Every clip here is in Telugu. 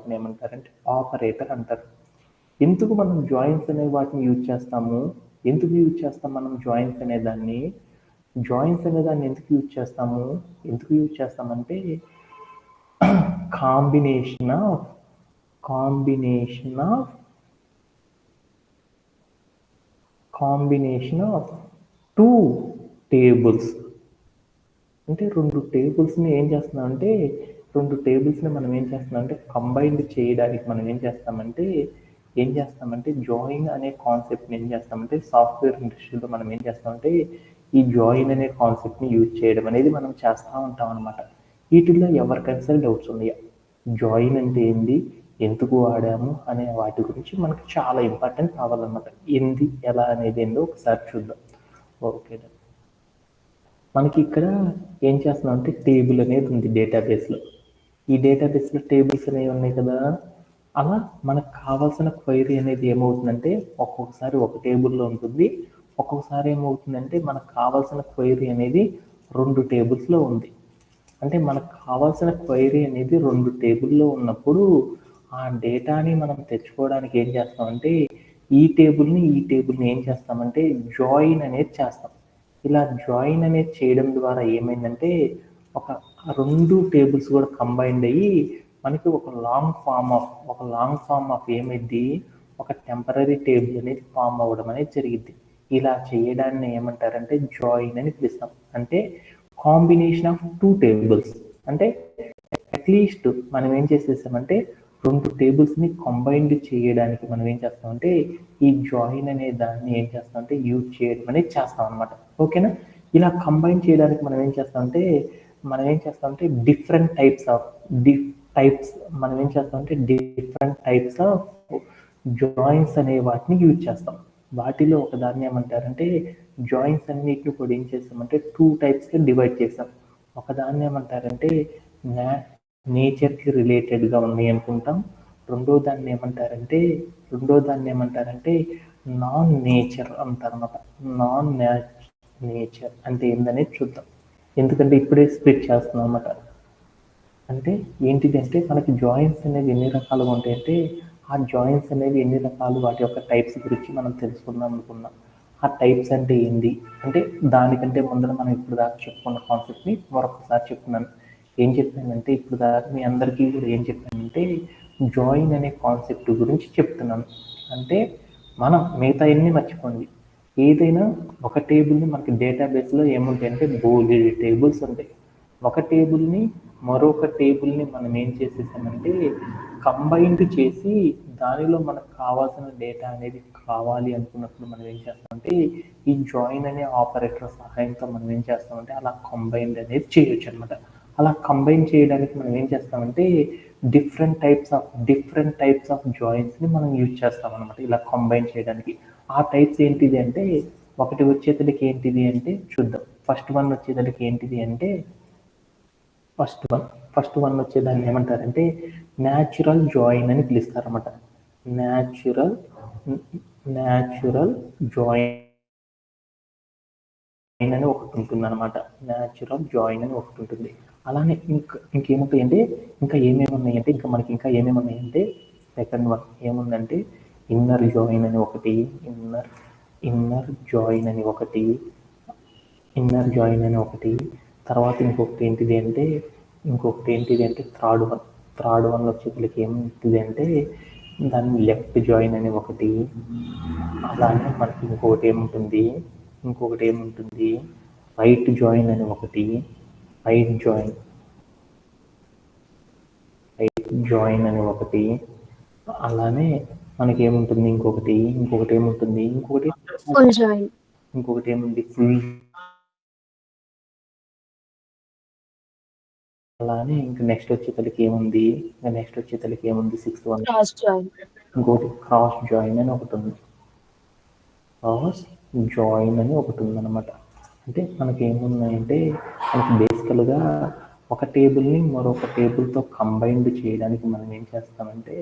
వాటిని ఏమంటారంటే ఆపరేటర్ అంటారు. ఎందుకు మనం జాయిన్స్ అనే వాటిని యూజ్ చేస్తాము, ఎందుకు యూజ్ చేస్తాం మనం జాయిన్స్ అనే దాన్ని ఎందుకు యూజ్ చేస్తాము, ఎందుకు యూజ్ చేస్తామంటే కాంబినేషన్ ఆఫ్ టూ టేబుల్స్. అంటే రెండు టేబుల్స్ని మనం ఏం చేస్తున్నామంటే కంబైన్డ్ చేయడానికి మనం ఏం చేస్తామంటే జాయిన్ అనే కాన్సెప్ట్ని ఏం చేస్తామంటే సాఫ్ట్వేర్ ఇండస్ట్రీలో మనం ఏం చేస్తామంటే ఈ జాయిన్ అనే కాన్సెప్ట్ని యూజ్ చేయడం అనేది మనం చేస్తూ ఉంటాం అనమాట. వీటిల్లో ఎవరికైనా సరే డౌట్స్ ఉన్నాయా, జాయిన్ అంటే ఏంది, ఎందుకు వాడాము అనే వాటి గురించి మనకు చాలా ఇంపార్టెంట్ కావాలన్నమాట. ఏంది ఎలా అనేది ఏందో ఒకసారి చూద్దాం. ఓకే, మనకి ఇక్కడ ఏం చేస్తున్నాం అంటే టేబుల్ అనేది ఉంది డేటాబేస్లో. ఈ డేటాబేస్లో టేబుల్స్ అనేవి ఉన్నాయి కదా. అలా మనకు కావాల్సిన క్వైరీ అనేది ఏమవుతుందంటే ఒక్కొక్కసారి ఒక టేబుల్లో ఉంటుంది, ఒక్కొక్కసారి ఏమవుతుందంటే మనకు కావాల్సిన క్వైరీ అనేది రెండు టేబుల్స్లో ఉంది. అంటే మనకు కావాల్సిన క్వైరీ అనేది రెండు టేబుల్లో ఉన్నప్పుడు ఆ డేటాని మనం తెచ్చుకోవడానికి ఏం చేస్తామంటే ఈ టేబుల్ని ఏం చేస్తామంటే జాయిన్ అనేది చేస్తాం. ఇలా జాయిన్ అనేది చేయడం ద్వారా ఏమైందంటే ఒక రెండు టేబుల్స్ కూడా కంబైన్డ్ అయ్యి మనకి ఒక లాంగ్ ఫామ్ ఆఫ్ ఏమైంది, ఒక టెంపరరీ టేబుల్ అనేది ఫామ్ అవ్వడం అనేది జరిగింది. ఇలా చేయడాన్ని ఏమంటారంటే జాయిన్ అని పిలుస్తాం. అంటే కాంబినేషన్ ఆఫ్ టూ టేబుల్స్. అంటే అట్లీస్ట్ మనం ఏం చేసేసామంటే రెండు టేబుల్స్ని కంబైన్డ్ చేయడానికి మనం ఏం చేస్తామంటే ఈ జాయిన్ అనే దాన్ని ఏం చేస్తామంటే యూజ్ చేయడం అనేది చేస్తాం అనమాట. ఓకేనా. ఇలా కంబైన్ చేయడానికి మనం ఏం చేస్తామంటే డిఫరెంట్ టైప్స్ ఆఫ్ జాయిన్స్ అనే వాటిని యూజ్ చేస్తాం. వాటిలో ఒక దాన్ని ఏమంటారంటే జాయిన్స్ అన్నిటిని కూడా ఏం చేస్తామంటే టూ టైప్స్గా డివైడ్ చేస్తాం. ఒకదాన్ని ఏమంటారంటే నేచర్కి రిలేటెడ్గా ఉన్నాయి అనుకుంటాం. రెండో దాన్ని ఏమంటారంటే నాన్ నేచర్ అంటారన్నమాట. నాన్ నేచర్ అంటే ఏందనేది చూద్దాం, ఎందుకంటే ఇప్పుడే స్ప్లిట్ చేస్తున్నాం అన్నమాట. అంటే ఏంటిది అంటే మనకి జాయిన్స్ అనేవి ఎన్ని రకాలుగా ఉంటాయంటే ఆ జాయిన్స్ అనేవి ఎన్ని రకాలు, వాటి యొక్క టైప్స్ గురించి మనం తెలుసుకుందాం అనుకున్నాం. ఆ టైప్స్ అంటే ఏంటి అంటే దానికంటే ముందర మనం ఇప్పుడు దాకా చెప్పుకున్న కాన్సెప్ట్ని మరొకసారి చెప్తున్నాను. ఏం చెప్పానంటే ఇప్పుడు దాకా మీ అందరికీ కూడా ఏం చెప్పానంటే జాయిన్ అనే కాన్సెప్ట్ గురించి చెప్తున్నాను. అంటే మనం మిగతా అన్ని మర్చిపోండి. ఏదైనా ఒక టేబుల్ని మనకి డేటాబేస్లో ఏముంటాయంటే బోలెడు టేబుల్స్ ఉంటాయి. ఒక టేబుల్ని మరొక టేబుల్ని మనం ఏం చేసేసామంటే కంబైన్డ్ చేసి దానిలో మనకు కావాల్సిన డేటా అనేది కావాలి అనుకున్నప్పుడు మనం ఏం చేస్తామంటే ఈ జాయిన్ అనే ఆపరేటర్ సహాయంతో మనం ఏం చేస్తామంటే అలా కంబైన్డ్ అనేది చేయొచ్చు అనమాట. అలా కంబైన్ చేయడానికి మనం ఏం చేస్తామంటే డిఫరెంట్ టైప్స్ ఆఫ్ జాయిన్స్ని మనం యూజ్ చేస్తాం అనమాట ఇలా కంబైన్ చేయడానికి. ఆ టైప్స్ ఏంటిది అంటే ఒకటి వచ్చేతలకి ఏంటిది అంటే చూద్దాం. ఫస్ట్ వన్ వచ్చేదాన్ని ఏమంటారంటే న్యాచురల్ జాయిన్ అని పిలుస్తారన్నమాట. న్యాచురల్ జాయిన్ అని ఒకటి ఉంటుంది అనమాట. న్యాచురల్ జాయిన్ అని ఒకటి ఉంటుంది. అలానే ఇంకేముంటాయి అంటే ఇంకా ఏమేమి ఉన్నాయంటే సెకండ్ వన్ ఏముందంటే ఇన్నర్ జాయిన్ అని ఒకటి, ఇన్నర్ జాయిన్ అని ఒకటి. తర్వాత ఇంకొకటి ఏంటిది అంటే థర్డ్ వన్ వచ్చేసరికి ఏమిటి అంటే దాన్ని లెఫ్ట్ జాయిన్ అని ఒకటి. అలానే మనకి ఇంకొకటి ఏముంటుంది రైట్ జాయిన్ అని ఒకటి, రైట్ జాయిన్ అని ఒకటి. అలానే మనకి ఏముంటుంది ఇంకొకటి ఏముంది ఫుల్. అలానే ఇంకా నెక్స్ట్ వచ్చేసరికి ఏముంది సిక్స్త్ వన్ ఇంకోటి క్రాస్ జాయిన్ అని ఒకటి ఉంది. అనమాట. అంటే మనకి ఏమున్నాయంటే మనకి బేసికల్గా ఒక టేబుల్ని మరొక టేబుల్తో కంబైన్డ్ చేయడానికి మనం ఏం చేస్తామంటే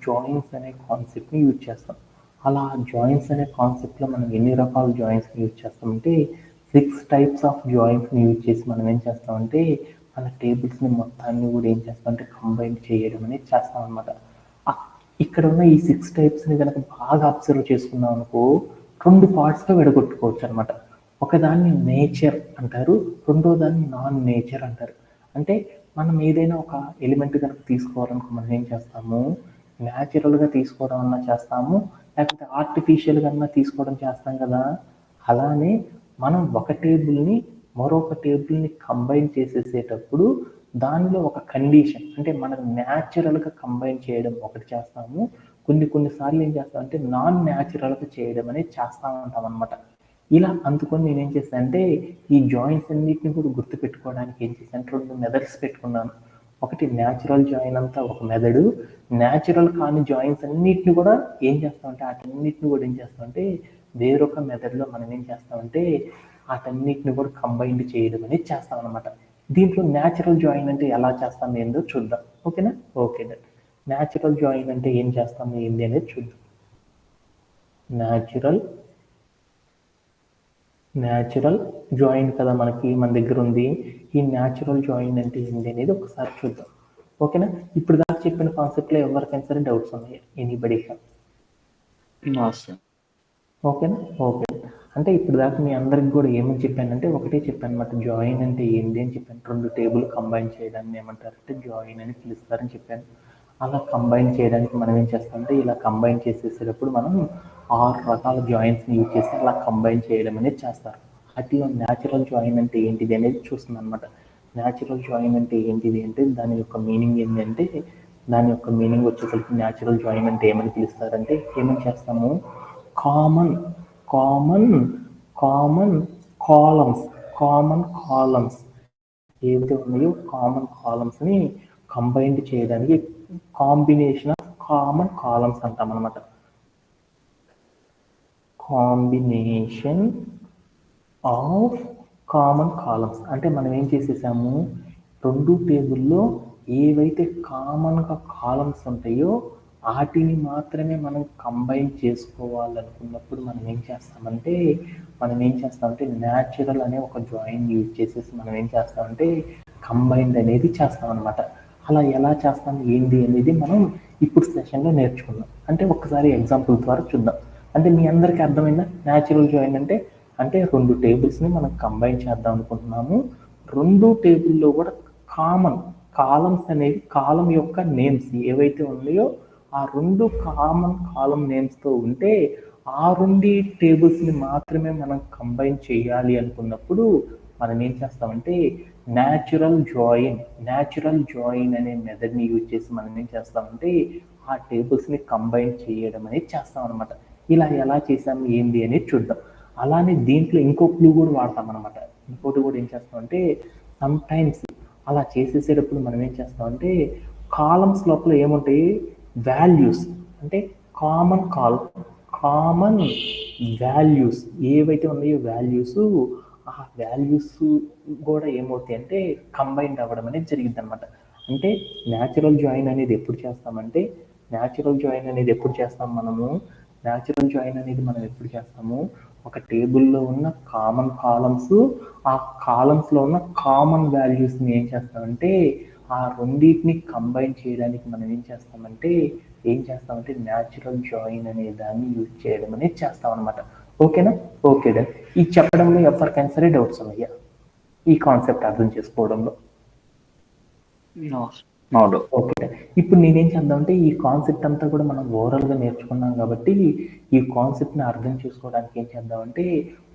జాయిన్స్ అనే కాన్సెప్ట్ని యూజ్ చేస్తాం. అలా జాయిన్స్ అనే కాన్సెప్ట్లో మనం ఎన్ని రకాల జాయిన్స్ని యూజ్ చేస్తామంటే 6 టైప్స్ ఆఫ్ జాయిన్స్ని యూజ్ చేసి మనం ఏం చేస్తామంటే మన టేబుల్స్ని మొత్తాన్ని కూడా ఏం చేస్తామంటే కంబైన్ చేయడం అనేది చేస్తాం అనమాట. ఇక్కడ ఉన్న ఈ 6 టైప్స్ని కనుక బాగా అబ్జర్వ్ చేసుకున్నాం అనుకో 2 పార్ట్స్గా విడగొట్టుకోవచ్చు అనమాట. ఒకదాన్ని నేచర్ అంటారు, రెండో దాన్ని నాన్ నేచర్ అంటారు. అంటే మనం ఏదైనా ఒక ఎలిమెంట్ కనుక తీసుకోవాలనుకో మనం ఏం చేస్తాము, న్యాచురల్గా తీసుకోవడం అన్నా చేస్తాము, లేకపోతే ఆర్టిఫిషియల్గా అన్నా తీసుకోవడం చేస్తాం కదా. అలానే మనం ఒక టేబుల్ని మరొక టేబుల్ని కంబైన్ చేసేసేటప్పుడు దానిలో ఒక కండిషన్, అంటే మనం న్యాచురల్గా కంబైన్ చేయడం ఒకటి చేస్తాము, కొన్నిసార్లు ఏం చేస్తామంటే నాన్ న్యాచురల్గా చేయడం అనేది చేస్తూ ఉంటాం అనమాట. ఇలా అందుకొని నేనేం చేశానంటే ఈ జాయింట్స్ అన్నిటిని కూడా గుర్తుపెట్టుకోవడానికి ఏం చేశాను, 2 మెథడ్స్ పెట్టుకున్నాను. ఒకటి న్యాచురల్ జాయిన్ అంతా ఒక మెథడు, న్యాచురల్ కాని జాయిన్స్ అన్నిటిని కూడా ఏం చేస్తామంటే వాటన్నిటిని కూడా ఏం చేస్తామంటే వేరొక మెథడ్లో మనం ఏం చేస్తామంటే వాటన్నిటిని కూడా కంబైన్డ్ చేయడం అనేది చేస్తాం అనమాట. దీంట్లో న్యాచురల్ జాయిన్ అంటే ఎలా చేస్తాం ఏందో చూద్దాం. ఓకేనా? ఓకే. న్యాచురల్ జాయిన్ అంటే ఏం చేస్తాం ఏంది అనేది చూద్దాం. న్యాచురల్ జాయిన్ కదా మనకి మన దగ్గర ఉంది. ఈ న్యాచురల్ జాయిన్ అంటే ఏంటి అనేది ఒకసారి చూద్దాం. ఓకేనా? ఇప్పుడు దాకా చెప్పిన కాన్సెప్ట్లో ఎవరికైనా సరే డౌట్స్ ఉన్నాయా? ఎనీబడీ? ఓకేనా? ఓకే. అంటే ఇప్పుడు దాకా మీ అందరికి కూడా ఏమని చెప్పానంటే ఒకటే చెప్పాను అనమాట, జాయిన్ అంటే ఏంటి అని చెప్పాను. 2 టేబుల్ కంబైన్ చేయడాన్ని ఏమంటారంటే జాయిన్ అని పిలుస్తారని చెప్పాను. అలా కంబైన్ చేయడానికి మనం ఏం చేస్తామంటే ఇలా కంబైన్ చేసేసేటప్పుడు మనం 6 రకాల జాయిన్స్ని యూజ్ చేసి అలా కంబైన్ చేయడం అనేది చేస్తారు. వాటిలో న్యాచురల్ జాయిన్ అంటే ఏంటిది అనేది చూస్తుంది అనమాట. న్యాచురల్ జాయిన్ అంటే ఏంటిది అంటే దాని యొక్క మీనింగ్ ఏంటంటే, దాని యొక్క మీనింగ్ వచ్చేసరికి న్యాచురల్ జాయిన్ అంటే ఏమని పిలుస్తారంటే ఏమని చేస్తాము, కామన్ కామన్ కామన్ కాలమ్స్ ఏవైతే ఉన్నాయో కామన్ కాలమ్స్ని కంబైన్డ్ చేయడానికి కాంబినేషన్ ఆఫ్ కామన్ కాలమ్స్ అంటాం అనమాట. కాంబినేషన్ ఆఫ్ కామన్ కాలమ్స్ అంటే మనం ఏం చేసేసాము, 2 టేబుల్లో ఏవైతే కామన్గా కాలమ్స్ ఉంటాయో వాటిని మాత్రమే మనం కంబైన్ చేసుకోవాలనుకున్నప్పుడు మనం ఏం చేస్తామంటే న్యాచురల్ అనే ఒక జాయిన్ యూజ్ చేసేసి మనం ఏం చేస్తామంటే కంబైన్డ్ అనేది చేస్తాం అనమాట. అలా ఎలా చేస్తాం ఏంటి అనేది మనం ఇప్పుడు సెషన్లో నేర్చుకుందాం. అంటే ఒకసారి ఎగ్జాంపుల్ ద్వారా చూద్దాం. అంటే మీ అందరికీ అర్థమైందా న్యాచురల్ జాయిన్ అంటే? అంటే 2 టేబుల్స్ని మనం కంబైన్ చేద్దాం అనుకుంటున్నాము. 2 టేబుల్లో కూడా కామన్ కాలమ్స్ అనేవి కాలం యొక్క నేమ్స్ ఏవైతే ఉన్నాయో ఆ 2 కామన్ కాలం నేమ్స్తో ఉంటే ఆ 2 టేబుల్స్ని మాత్రమే మనం కంబైన్ చేయాలి అనుకున్నప్పుడు మనం ఏం చేస్తామంటే న్యాచురల్ జాయిన్ అనే మెథడ్ని యూజ్ చేసి మనం ఏం చేస్తామంటే ఆ టేబుల్స్ని కంబైన్ చేయడం అనేది చేస్తాం అనమాట. ఇలా ఎలా చేసాము ఏంటి అనేది చూద్దాం. అలానే దీంట్లో ఇంకో క్లూ కూడా వాడతాం అనమాట. ఇంకోటి కూడా ఏం చేస్తామంటే సమ్ టైమ్స్ అలా చేసేసేటప్పుడు మనం ఏం చేస్తామంటే కాలమ్స్ లోపల ఏముంటాయి, వాల్యూస్, అంటే కామన్ వాల్యూస్ ఏవైతే ఉన్నాయో వాల్యూస్, ఆ వాల్యూస్ కూడా ఏమవుతాయి అంటే కంబైన్డ్ అవ్వడం అనేది జరిగింది అనమాట. అంటే న్యాచురల్ జాయిన్ అనేది ఎప్పుడు చేస్తామంటే మనం ఎప్పుడు చేస్తాము, ఒక టేబుల్లో ఉన్న కామన్ కాలమ్స్, ఆ కాలమ్స్లో ఉన్న కామన్ వాల్యూస్ని ఏం చేస్తామంటే ఆ రెండింటిని కంబైన్ చేయడానికి మనం ఏం చేస్తామంటే న్యాచురల్ జాయిన్ అనే దాన్ని యూజ్ చేయడం అనేది చేస్తాం అనమాట. ఓకేనా? Okay done. ఈ చెప్పడంలో ఎవరికైనా సరే డౌట్స్ ఉన్నాయా ఈ కాన్సెప్ట్ అర్థం చేసుకోవడంలో? ఓకే. ఇప్పుడు నేనేం చేద్దామంటే ఈ కాన్సెప్ట్ అంతా కూడా మనం ఓవరాల్గా నేర్చుకున్నాం కాబట్టి ఈ కాన్సెప్ట్ని అర్థం చేసుకోవడానికి ఏం చేద్దామంటే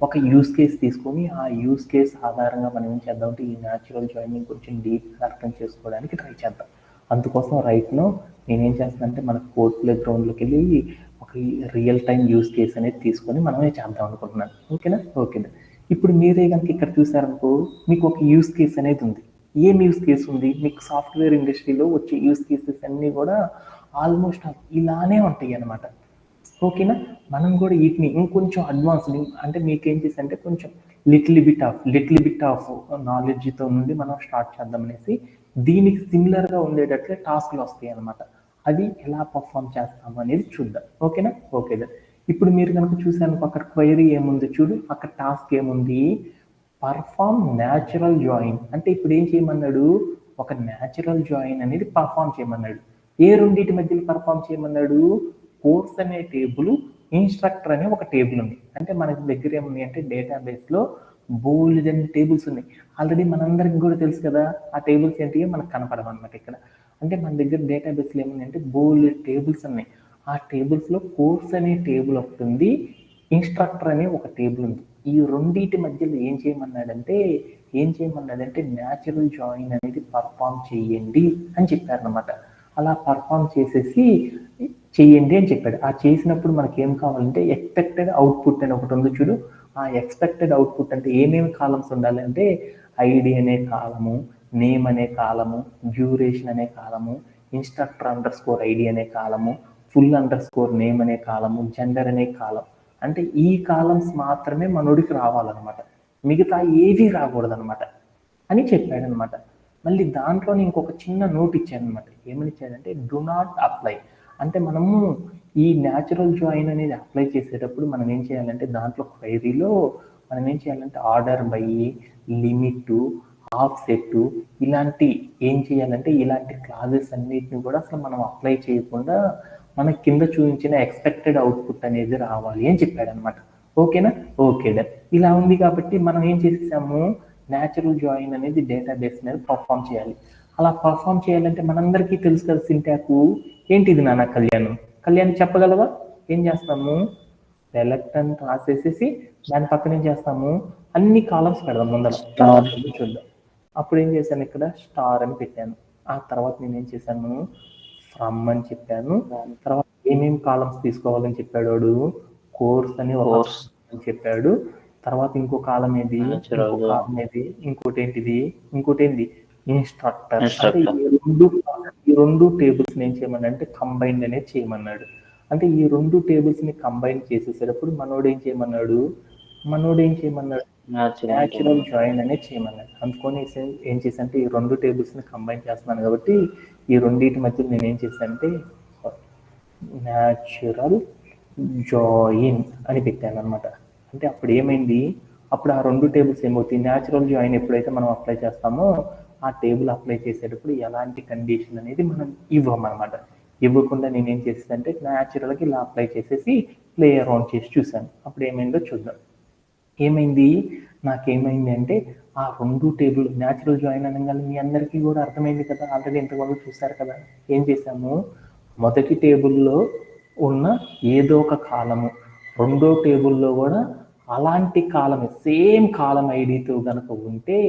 ఒక యూస్ కేస్ తీసుకొని ఆ యూస్ కేస్ ఆధారంగా మనం ఏం చేద్దామంటే ఈ న్యాచురల్ జాయినింగ్ కొంచెం డీప్గా అర్థం చేసుకోవడానికి ట్రై చేద్దాం. అందుకోసం రైట్ను నేనేం చేస్తానంటే మన కోడ్ ప్లే గ్రౌండ్లోకి వెళ్ళి ఒక రియల్ టైం యూస్ కేస్ అనేది తీసుకొని మనమే చేద్దాం అనుకుంటున్నాను. ఓకేనా? ఓకే. ఇప్పుడు మీరే కనుక ఇక్కడ చూసారనుకో మీకు ఒక యూస్ కేస్ అనేది ఉంది. ఏం యూస్ కేసు ఉంది? మీకు సాఫ్ట్వేర్ ఇండస్ట్రీలో వచ్చే యూస్ కేసెస్ అన్నీ కూడా ఆల్మోస్ట్ ఇలానే ఉంటాయి అన్నమాట. ఓకేనా? మనం కూడా వీటిని ఇంకొంచెం అడ్వాన్స్డ్, అంటే మీకేం చేసి అంటే కొంచెం లిటిల్ బిట్ ఆఫ్ నాలెడ్జ్తో నుండి మనం స్టార్ట్ చేద్దాం అనేసి దీనికి సిమిలర్గా ఉండేటట్లే టాస్క్లు వస్తాయి అన్నమాట. అది ఎలా పర్ఫామ్ చేస్తాము అనేది చూద్దాం. ఓకేనా? ఓకే. ఇప్పుడు మీరు కనుక చూసాను అక్కడ క్వైరీ ఏముంది చూడు, అక్కడ టాస్క్ ఏముంది, పర్ఫామ్ న్యాచురల్ జాయిన్ అంటే ఇప్పుడు ఏం చేయమన్నాడు, ఒక న్యాచురల్ జాయిన్ అనేది పర్ఫామ్ చేయమన్నాడు. ఏ రెండింటి మధ్యలో పర్ఫామ్ చేయమన్నాడు, కోర్స్ అనే టేబుల్, ఇన్స్ట్రక్టర్ అనే ఒక టేబుల్ ఉంది. అంటే మనకి దగ్గర ఏముంది అంటే డేటాబేస్ లో బోల్డ్ అనే టేబుల్స్ ఉన్నాయి. ఆల్రెడీ మనందరికి కూడా తెలుసు కదా, ఆ టేబుల్స్ ఏంటి మనకు కనపడమన్నమాట ఇక్కడ. అంటే మన దగ్గర డేటాబేస్ లో ఏముంది అంటే బోల్డ్ టేబుల్స్ ఉన్నాయి. ఆ టేబుల్స్ లో కోర్స్ అనే టేబుల్ ఒకటి ఉంది, ఇన్స్ట్రక్టర్ అనే ఒక టేబుల్ ఉంది. ఈ రెండింటి మధ్యలో ఏం చేయమన్నాడంటే న్యాచురల్ జాయిన్ అనేది పర్ఫామ్ చేయండి అని చెప్పారనమాట. అలా పర్ఫామ్ చేసేసి చెయ్యండి అని చెప్పాడు. ఆ చేసినప్పుడు మనకి ఏం కావాలంటే ఎక్స్పెక్టెడ్ అవుట్పుట్ అని ఒకటి ఉంది చూడు. ఆ ఎక్స్పెక్టెడ్ అవుట్పుట్ అంటే ఏమేమి కాలమ్స్ ఉండాలి అంటే ఐడి అనే కాలము, నేమ్ అనే కాలము, డ్యూరేషన్ అనే కాలము, ఇన్స్ట్రక్టర్ అండర్ స్కోర్ ఐడి అనే కాలము, ఫుల్ అండర్ స్కోర్ నేమ్ అనే కాలము, జెండర్ అనే కాలం. అంటే ఈ కాలమ్స్ మాత్రమే మనోడికి రావాలన్నమాట, మిగతా ఏవి రాకూడదన్నమాట అని చెప్పాడనమాట. మళ్ళీ దాంట్లోనే ఇంకొక చిన్న నోట్ ఇచ్చాడనమాట. ఏమని ఇచ్చాడంటే డు నాట్ అప్లై. అంటే మనము ఈ న్యాచురల్ జాయిన్ అనేది అప్లై చేసేటప్పుడు మనం ఏం చేయాలంటే దాంట్లో క్వైరీలో మనం ఏం చేయాలంటే ఆర్డర్ బై, లిమిట్, ఆఫ్సెట్ ఇలాంటి ఏం చేయాలంటే ఇలాంటి క్లాజెస్ అన్నిటిని కూడా అసలు మనం అప్లై చేయకుండా మన కింద చూపించిన ఎక్స్పెక్టెడ్ అవుట్పుట్ అనేది రావాలి అని చెప్పాడనమాట. ఓకేనా, ఓకే డన్. ఇలా ఉంది కాబట్టి మనం ఏం చేసేసాము, న్యాచురల్ జాయిన్ అనేది డేటాబేస్ అనేది పర్ఫామ్ చేయాలి. అలా పర్ఫామ్ చేయాలంటే మనందరికీ తెలుసు కదా సింటాకు ఏంటిది నాన్న. కళ్యాణ్ చెప్పగలవా? ఏం చేస్తాము, సెలెక్ట్ అని రాసేసేసి దాని పక్కన ఏం చేస్తాము, అన్ని కాలమ్స్ పెడదాం ముందర. చూద్దాం. అప్పుడు ఏం చేశాను, ఇక్కడ స్టార్ అని పెట్టాను. ఆ తర్వాత నేను ఏం చేశాను, ఫ్రమ్ అని చెప్పాను. తర్వాత ఏమేమి కాలమ్స్ తీసుకోవాలని చెప్పాడు వాడు, కోర్స్ అని ఒక అని చెప్పాడు. తర్వాత ఇంకో కాలం ఏది, ఇంకోటి ఏంటి ఇన్స్ట్రక్టర్. అంటే ఈ రెండు టేబుల్స్ ఏం చేయమన్నాడు అంటే కంబైన్డ్ అనేది చేయమన్నాడు. అంటే ఈ రెండు టేబుల్స్ ని కంబైన్ చేసేసేటప్పుడు మనోడు ఏం చేయమన్నాడు న్యాచురల్ జాయిన్ అనేది చేయమన్నాడు. అందుకని ఏం చేశానంటే ఈ రెండు టేబుల్స్ ని కంబైన్ చేస్తున్నాను కాబట్టి ఈ రెండింటి మధ్య నేను ఏం చేశానంటే న్యాచురల్ జాయిన్ అని పెట్టాను అనమాట. అంటే అప్పుడు ఏమైంది, అప్పుడు ఆ రెండు టేబుల్స్ ఏమవుతాయి, న్యాచురల్ జాయిన్ ఎప్పుడైతే మనం అప్లై చేస్తామో ఆ టేబుల్ అప్లై చేసేటప్పుడు ఎలాంటి కండిషన్ అనేది మనం ఇవ్వమన్నమాట. ఇవ్వకుండా నేను ఏం చేసేదంటే న్యాచురల్గా ఇలా అప్లై చేసేసి ప్లే అరౌండ్ చేసి చూశాను. అప్పుడు ఏమైందో చూద్దాం. నాకేమైంది అంటే ఆ రెండు టేబుల్ న్యాచురల్ జాయిన్ అనగానే మీ అందరికీ కూడా అర్థమైంది కదా, ఆల్రెడీ ఇంతవరకు చూశారు కదా. ఏం చేశాము, మొదటి టేబుల్లో ఉన్న ఏదో ఒక కాలము, రెండో టేబుల్లో కూడా అలాంటి కాలమే సేమ్ కాలం ఐడితో కనుక ఉంటే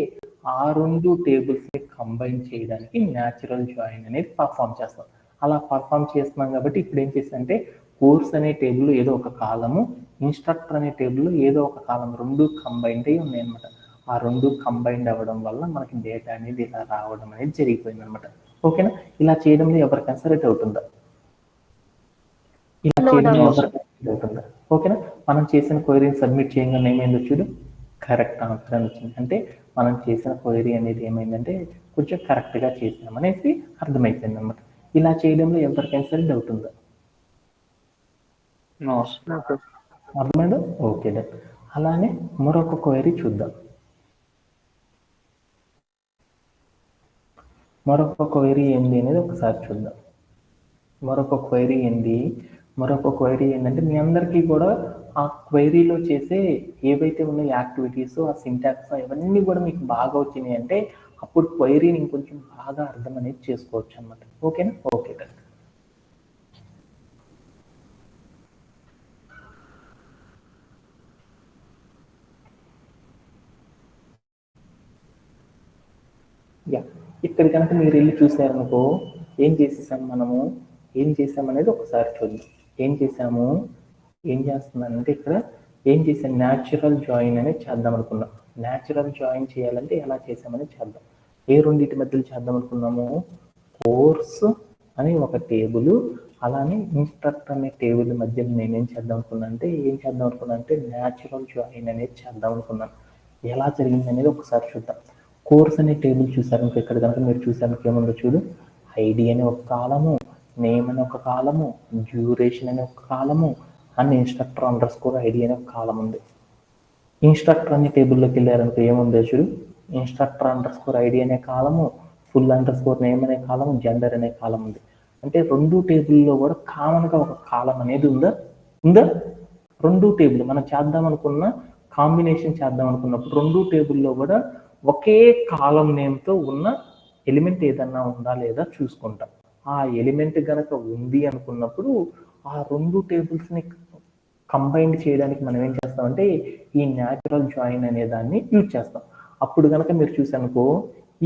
ఆ రెండు టేబుల్స్ని కంబైన్ చేయడానికి న్యాచురల్ జాయిన్ అనేది పర్ఫామ్ చేస్తాం. అలా పర్ఫామ్ చేస్తున్నాం కాబట్టి ఇప్పుడు ఏం చేస్తానంటే కోర్స్ అనే టేబుల్ ఏదో ఒక కాలము, ఇన్స్ట్రక్టర్ అనే టేబుల్ ఏదో ఒక కాలం, రెండు కంబైన్డ్ అయి ఉన్నాయి అనమాట. ఆ రెండు కంబైన్డ్ అవ్వడం వల్ల మనకి డేటా అనేది ఇలా రావడం అనేది జరిగిపోయింది అనమాట. ఓకేనా, ఇలా చేయడంలో ఎవరికైనా సరే డౌట్ ఉందా? ఇలా చేయడంలో ఎవరికైనా డౌట్ ఉందా? ఓకేనా, మనం చేసిన క్వైరీని సబ్మిట్ చేయగానే ఏమైందో చూడు, కరెక్ట్ ఆన్సర్ అని వచ్చింది. అంటే మనం చేసిన క్వైరీ అనేది ఏమైందంటే కొంచెం కరెక్ట్గా చేసామనేసి అర్థమైపోయింది అనమాట. ఇలా చేయడంలో ఎవరికైనా సరే డౌట్ ఉందా? అర్థమైందా? Okay done. అలానే మరొక క్వైరీ చూద్దాం. మరొక క్వైరీ ఏంది అనేది ఒకసారి చూద్దాం. మరొక క్వైరీ ఏంటంటే మీ అందరికీ కూడా ఆ క్వైరీలో చేసే ఏవైతే ఉన్నాయో యాక్టివిటీస్, ఆ సింటాక్స్ ఇవన్నీ కూడా మీకు బాగా వచ్చినాయి అంటే అప్పుడు క్వైరీని ఇంకొంచెం బాగా అర్థం అనేది చేసుకోవచ్చు అనమాట. ఓకేనా, ఓకే డన్. ఇక్కడ కనుక మీరు వెళ్ళి చూసారనుకో ఏం చేసామనేది ఒకసారి చూద్దాం. ఏం చేస్తున్నానంటే ఇక్కడ ఏం చేశాను, న్యాచురల్ జాయిన్ అనేది చేద్దాం అనుకున్నాం. న్యాచురల్ జాయిన్ చేయాలంటే ఎలా చేసామనేది చేద్దాం. ఏ రెండింటి మధ్యలో చేద్దాం అనుకున్నాము, కోర్స్ అని ఒక టేబుల్, అలానే ఇన్స్ట్రక్టర్ అనే టేబుల్ మధ్యలో నేనేం చేద్దాం అనుకున్నా అంటే న్యాచురల్ జాయిన్ అనేది చేద్దాం అనుకున్నాను. ఎలా జరిగింది అనేది ఒకసారి చూద్దాం. కోర్స్ అనే టేబుల్ చూసారు ఇక్కడ కనుక మీరు చూసారు ఏముందో చూడు, ఐడి అనే ఒక కాలము, నేమ్ అనే ఒక కాలము, డ్యూరేషన్ అనే ఒక కాలము, and instructor under score ID అనే ఒక కాలం ఉంది. ఇన్స్ట్రక్టర్ అనే టేబుల్లోకి వెళ్ళారనుకో ఏముందో చూడు, ఇన్స్ట్రక్టర్ అండర్ స్కోర్ ఐడి అనే కాలము, ఫుల్ అండర్ స్కోర్ నేమ్ అనే కాలము, జెండర్ అనే కాలం ఉంది. అంటే రెండు టేబుల్లో కూడా కామన్గా ఒక కాలం అనేది ఉందా. రెండు టేబుల్ మనం చేద్దాం అనుకున్న కాంబినేషన్ చేద్దాం అనుకున్నప్పుడు రెండు టేబుల్లో కూడా ఒకే కాలం నేమ్తో ఉన్న ఎలిమెంట్ ఏదన్నా ఉందా లేదా చూసుకుంటాం. ఆ ఎలిమెంట్ కనుక ఉంది అనుకున్నప్పుడు ఆ రెండు టేబుల్స్ని కంబైన్ చేయడానికి మనం ఏం చేస్తామంటే ఈ న్యాచురల్ జాయిన్ అనే దాన్ని యూజ్ చేస్తాం. అప్పుడు కనుక మీరు చూసానుకో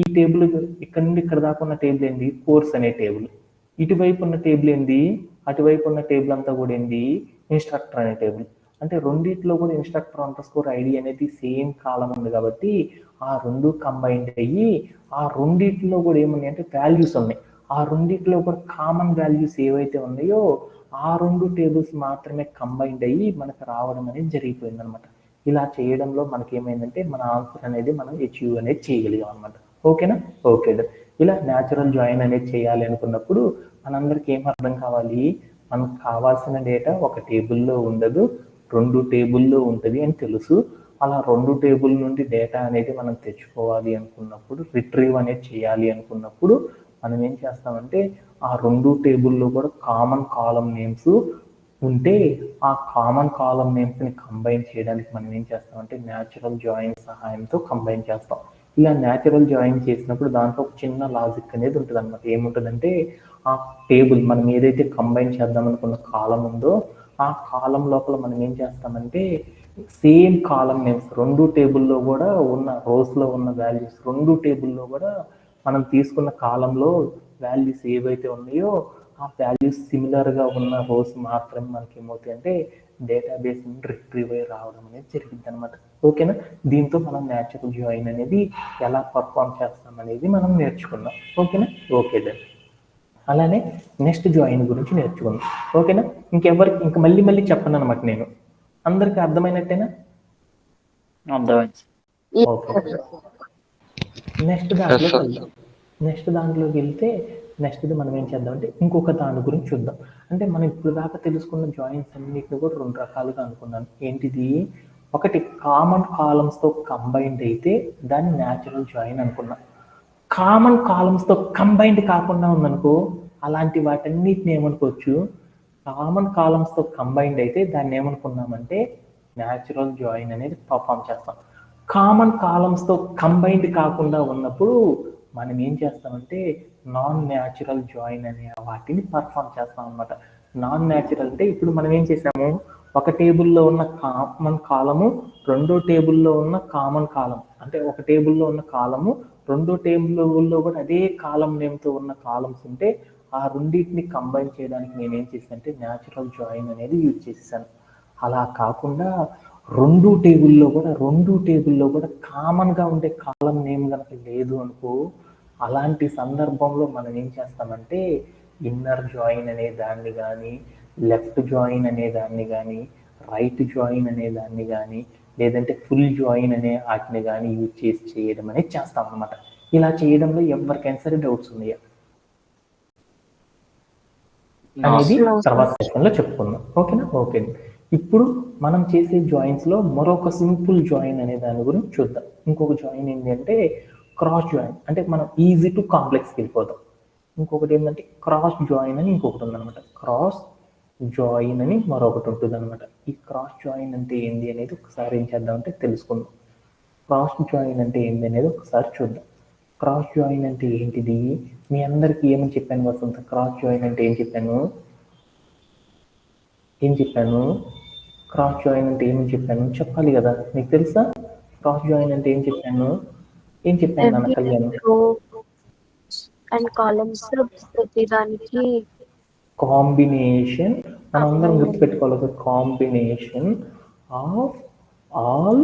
ఈ టేబుల్ ఇక్కడ నుండి ఇక్కడ దాకా ఉన్న టేబుల్ ఏంది, కోర్స్ అనే టేబుల్. ఇటువైపు ఉన్న టేబుల్ ఏంది, అటువైపు ఉన్న టేబుల్ అంతా కూడా ఏంది, ఇన్స్ట్రక్టర్ అనే టేబుల్. అంటే రెండిట్లో కూడా ఇన్స్ట్రక్టర్ అండర్ స్కోర్ ఐడి అనేది సేమ్ కాలం ఉంది కాబట్టి ఆ రెండు కంబైన్డ్ అయ్యి ఆ రెండిట్లో కూడా ఏమున్నాయి అంటే వాల్యూస్ ఉన్నాయి. ఆ రెండిట్లో కూడా కామన్ వాల్యూస్ ఏవైతే ఉన్నాయో ఆ రెండు టేబుల్స్ మాత్రమే కంబైన్డ్ అయ్యి మనకు రావడం అనేది జరిగిపోయింది అనమాట. ఇలా చేయడంలో మనకి ఏమైందంటే మన ఆన్సర్ అనేది మనం అచీవ్ అనేది చేయగలిగాం అనమాట. ఓకేనా? ఓకే. ఇలా న్యాచురల్ జాయిన్ అనేది చేయాలి అనుకున్నప్పుడు మనందరికి ఏం అర్థం కావాలి, మనకు కావాల్సిన డేటా ఒక టేబుల్లో ఉండదు, రెండు టేబుల్లో ఉంటుంది అని తెలుసు. అలా రెండు టేబుల్ నుండి డేటా అనేది మనం తెచ్చుకోవాలి అనుకున్నప్పుడు, రిట్రీవ్ అనేది చేయాలి అనుకున్నప్పుడు మనం ఏం చేస్తామంటే ఆ రెండు టేబుల్లో కూడా కామన్ కాలం నేమ్స్ ఉంటే ఆ కామన్ కాలం నేమ్స్ని కంబైన్ చేయడానికి మనం ఏం చేస్తామంటే న్యాచురల్ జాయిన్ సహాయంతో కంబైన్ చేస్తాం. ఇలా న్యాచురల్ జాయిన్ చేసినప్పుడు దాంట్లో ఒక చిన్న లాజిక్ అనేది ఉంటుంది అనమాట. ఏముంటుందంటే ఆ టేబుల్ మనం ఏదైతే కంబైన్ చేద్దాం అనుకున్న కాలం ఉందో ఆ కాలం లోపల మనం ఏం చేస్తామంటే సేమ్ కాలం నేమ్స్ రెండు టేబుల్లో కూడా ఉన్న రోస్లో ఉన్న వాల్యూస్ రెండు టేబుల్లో కూడా మనం తీసుకున్న కాలంలో వాల్యూస్ ఏవైతే ఉన్నాయో ఆ వాల్యూస్ సిమిలర్గా ఉన్న రోస్ మాత్రమే మనకి ఏమవుతాయి అంటే డేటాబేస్ నుండి రిట్రీవ్ అయ్యి రావడం అనేది జరిగింది అనమాట. ఓకేనా? దీంతో మనం న్యాచురల్ జాయిన్ అనేది ఎలా పర్ఫామ్ చేస్తాం అనేది మనం నేర్చుకున్నాం. ఓకేనా? Okay then. అలానే నెక్స్ట్ జాయిన్ గురించి నేర్చుకుందాం. ఓకేనా? ఇంకెవరికి ఇంకా మళ్ళీ చెప్పను అనమాట నేను. అందరికి అర్థమైనట్టేనా? ఓకే. నెక్స్ట్ దాంట్లోకి వెళ్దాం. నెక్స్ట్ది మనం ఏం చేద్దామంటే ఇంకొక దాని గురించి చూద్దాం. అంటే మనం ఇప్పుడు దాకా తెలుసుకున్న జాయిన్స్ అన్నిటిని కూడా రెండు రకాలుగా అనుకున్నాను. ఏంటిది, ఒకటి కామన్ కాలమ్స్తో కంబైన్డ్ అయితే దాన్ని న్యాచురల్ జాయిన్ అనుకున్నాం. కామన్ కాలమ్స్తో కంబైన్డ్ కాకుండా ఉందనుకో అలాంటి వాటన్నిటిని ఏమనుకోవచ్చు, కామన్ కాలమ్స్తో కంబైన్డ్ అయితే దాన్ని ఏమనుకున్నామంటే న్యాచురల్ జాయిన్ అనేది పర్ఫామ్ చేస్తాం. కామన్ కాలమ్స్తో కంబైన్డ్ కాకుండా ఉన్నప్పుడు మనం ఏం చేస్తామంటే నాన్ న్యాచురల్ జాయిన్ అనే వాటిని పర్ఫామ్ చేస్తాం అనమాట. నాన్ న్యాచురల్ అంటే ఇప్పుడు మనం ఏం చేసాము, ఒక టేబుల్లో ఉన్న కామన్ కాలము రెండో టేబుల్లో ఉన్న కామన్ కాలం, అంటే ఒక టేబుల్లో ఉన్న కాలము రెండో టేబుల్లో కూడా అదే కాలం నేమ్తో ఉన్న కాలమ్స్ ఉంటే ఆ రెండింటిని కంబైన్ చేయడానికి నేను ఏం చేశాను అంటే న్యాచురల్ జాయిన్ అనేది యూజ్ చేశాను. అలా కాకుండా రెండు టేబుల్లో కూడా కామన్గా ఉండే కాలం నేమ్ కనుక లేదు అనుకో అలాంటి సందర్భంలో మనం ఏం చేస్తామంటే ఇన్నర్ జాయిన్ అనే దాన్ని కానీ, లెఫ్ట్ జాయిన్ అనే దాన్ని కానీ, రైట్ జాయిన్ అనే దాన్ని కానీ, లేదంటే ఫుల్ జాయిన్ అనే వాటిని కానీ యూజ్ చేసి చేయడం అనేది చేస్తాం అనమాట. ఇలా చేయడంలో ఎవరికైనా సరే డౌట్స్ ఉన్నాయా అనేది తర్వాత సెషన్లో చెప్పుకుందాం. ఓకేనా? ఓకే. ఇప్పుడు మనం చేసే జాయిన్స్లో మరొక సింపుల్ జాయిన్ అనే దాని గురించి చూద్దాం. ఇంకొక జాయిన్ ఏంటి అంటే క్రాస్ జాయిన్. అంటే మనం ఈజీ టు కాంప్లెక్స్కి వెళ్ళిపోతాం. ఇంకొకటి ఏంటంటే క్రాస్ జాయిన్ అని ఇంకొకటి ఉందన్నమాట. క్రాస్ జాయిన్ అని మరొకటి ఉంటుంది అనమాట. ఈ క్రాస్ జాయిన్ అంటే ఏంటి అనేది ఒకసారి ఏం చేద్దామంటే తెలుసుకుందాం. క్రాస్ జాయిన్ అంటే ఏంటి అనేది ఒకసారి చూద్దాం. క్రాస్ జాయిన్ అంటే ఏంటిది, మీ అందరికీ ఏమని చెప్పాను వసంత? క్రాస్ జాయిన్ అంటే ఏం చెప్పాను? క్రాస్ జాయిన్ అంటే ఏమని చెప్పాను చెప్పాలి కదా, మీకు తెలుసా? క్రాస్ జాయిన్ అంటే ఏం చెప్పాను నాన్న కళ్యాణ్? అండ్ కాలమ్స్ ప్రతిదానికి కాంబినేషన్, మనం అందరం గుర్తుపెట్టుకోవాలి, combination of all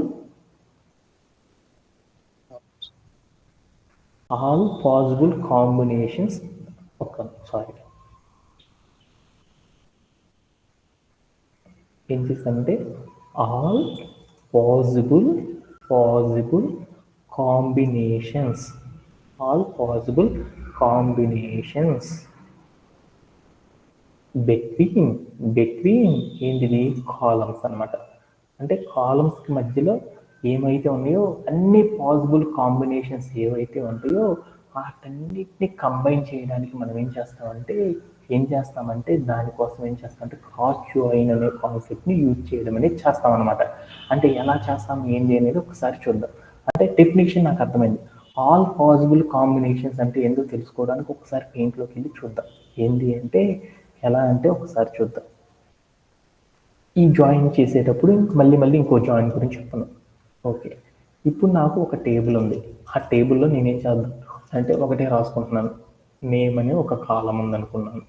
possible combinations. ఏం చేస్తానంటే ఆల్ పాసిబుల్ కాంబినేషన్స్ బిట్వీన్ ఏంటిది, కాలమ్స్ అనమాట. అంటే కాలమ్స్కి మధ్యలో ఏమైతే ఉన్నాయో అన్ని పాసిబుల్ కాంబినేషన్స్ ఏవైతే ఉంటాయో వాటన్నిటిని కంబైన్ చేయడానికి మనం ఏం చేస్తామంటే దానికోసం ఏం చేస్తామంటే క్రాస్ జాయిన్ అనే కాన్సెప్ట్ని యూజ్ చేయడం అనేది చేస్తాం అనమాట. అంటే ఎలా చేస్తాం ఏంటి అనేది ఒకసారి చూద్దాం. అంటే డెఫినేషన్ నాకు అర్థమైంది. ఆల్ పాసిబుల్ కాంబినేషన్స్ అంటే ఎందుకు తెలుసుకోవడానికి ఒకసారి పెయింట్లోకి వెళ్ళి చూద్దాం. ఏంటి అంటే ఎలా అంటే ఒకసారి చూద్దాం. ఈ జాయిన్ చేసేటప్పుడు మళ్ళీ ఇంకో జాయిన్ గురించి చెప్తున్నాం. ఓకే, ఇప్పుడు నాకు ఒక టేబుల్ ఉంది. ఆ టేబుల్లో నేనేం చేద్దాం అంటే ఒకటే రాసుకుంటున్నాను. నేమ్ అని ఒక కాలం ఉందనుకున్నాను.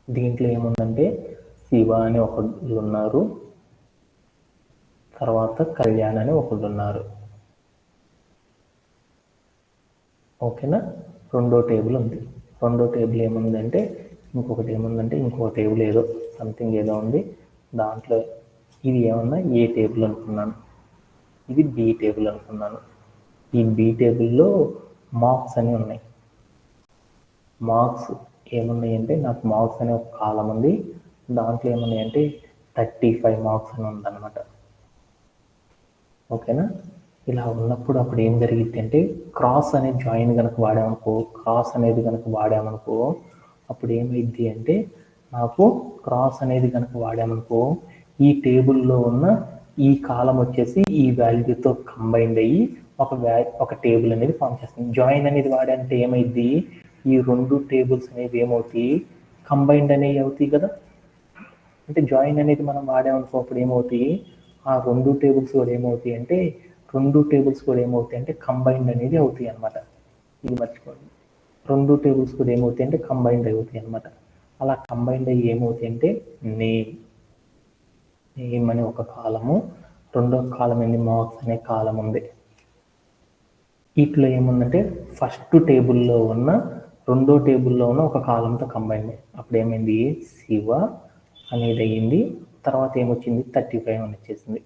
దీంట్లో ఏముందంటే శివ అని ఒకళ్ళు ఉన్నారు, తర్వాత కళ్యాణ్ అని ఒకళ్ళు ఉన్నారు. ఓకేనా? రెండో టేబుల్ ఉంది. రెండో టేబుల్ ఏముందంటే ఇంకొక టేబుల్ ఏదో సంథింగ్ ఏదో ఉంది. దాంట్లో ఇది ఏమన్నా ఏ టేబుల్ అనుకున్నాను, ఇది బి టేబుల్ అనుకున్నాను. ఈ బి టేబుల్లో మార్క్స్ అని ఉన్నాయి. మార్క్స్ ఏమున్నాయంటే నాకు మార్క్స్ అనే ఒక కాలం ఉంది. దాంట్లో ఏమున్నాయంటే 35 మార్క్స్ అని ఉందన్నమాట. ఓకేనా? ఇలా ఉన్నప్పుడు అప్పుడు ఏం జరిగింది అంటే క్రాస్ అనే జాయిన్ కనుక వాడామనుకో అప్పుడు ఏమైంది అంటే నాకు క్రాస్ అనేది కనుక వాడామనుకో ఈ టేబుల్లో ఉన్న ఈ కాలం వచ్చేసి ఈ వాల్యూతో కంబైండ్ అయ్యి ఒక టేబుల్ అనేది ఫామ్ చేస్తుంది. జాయిన్ అనేది వాడంటే ఏమైంది, ఈ రెండు టేబుల్స్ అనేవి ఏమవుతాయి, కంబైండ్ అనేవి అవుతాయి కదా. అంటే జాయిన్ అనేది మనం వాడామనుకో అప్పుడు ఏమవుతాయి, ఆ రెండు టేబుల్స్ కూడా ఏమవుతాయి అంటే కంబైండ్ అనేది అవుతాయి అనమాట. ఇది మర్చిపోండి. రెండు టేబుల్స్ కూడా ఏమవుతాయి అంటే కంబైండ్ అవుతాయి అనమాట. అలా కంబైండ్ అయ్యి ఏమవుతాయి అంటే నేమ్ అనే ఒక కాలము, రెండో కాలం ఏంది మార్క్స్ అనే కాలం ఉంది. వీటిలో ఏముందంటే ఫస్ట్ టేబుల్లో ఉన్న రెండో టేబుల్లో ఉన్న ఒక కాలంతో కంబైన్. అప్పుడు ఏమైంది, శివ అనేది అయ్యింది. తర్వాత ఏమొచ్చింది 35 అని వచ్చేసింది.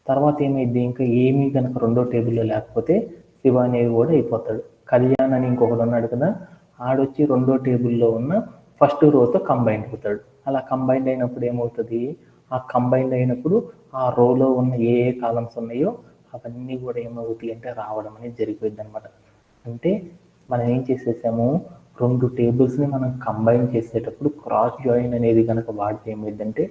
తర్వాత ఏమైంది, ఇంకా ఏమీ కనుక రెండో టేబుల్లో లేకపోతే శివ అనేది కూడా అయిపోతాడు. కళ్యాణ్ అని ఇంకొకడు ఉన్నాడు కదా, ఆడొచ్చి రెండో టేబుల్లో ఉన్న ఫస్ట్ రోతో కంబైండ్ అవుతాడు. అలా కంబైండ్ అయినప్పుడు ఏమవుతుంది, ఆ రోలో ఉన్న ఏ కాలమ్స్ ఉన్నాయో అవన్నీ కూడా ఏమవుతాయి అంటే రావడం అనేది జరిగిపోయింది అనమాట. అంటే మనం ఏం చేసేసాము, రెండు టేబుల్స్ని మనం కంబైన్ చేసేటప్పుడు క్రాస్ జాయిన్ అనేది కనుక వాడితే ఏమైందంటే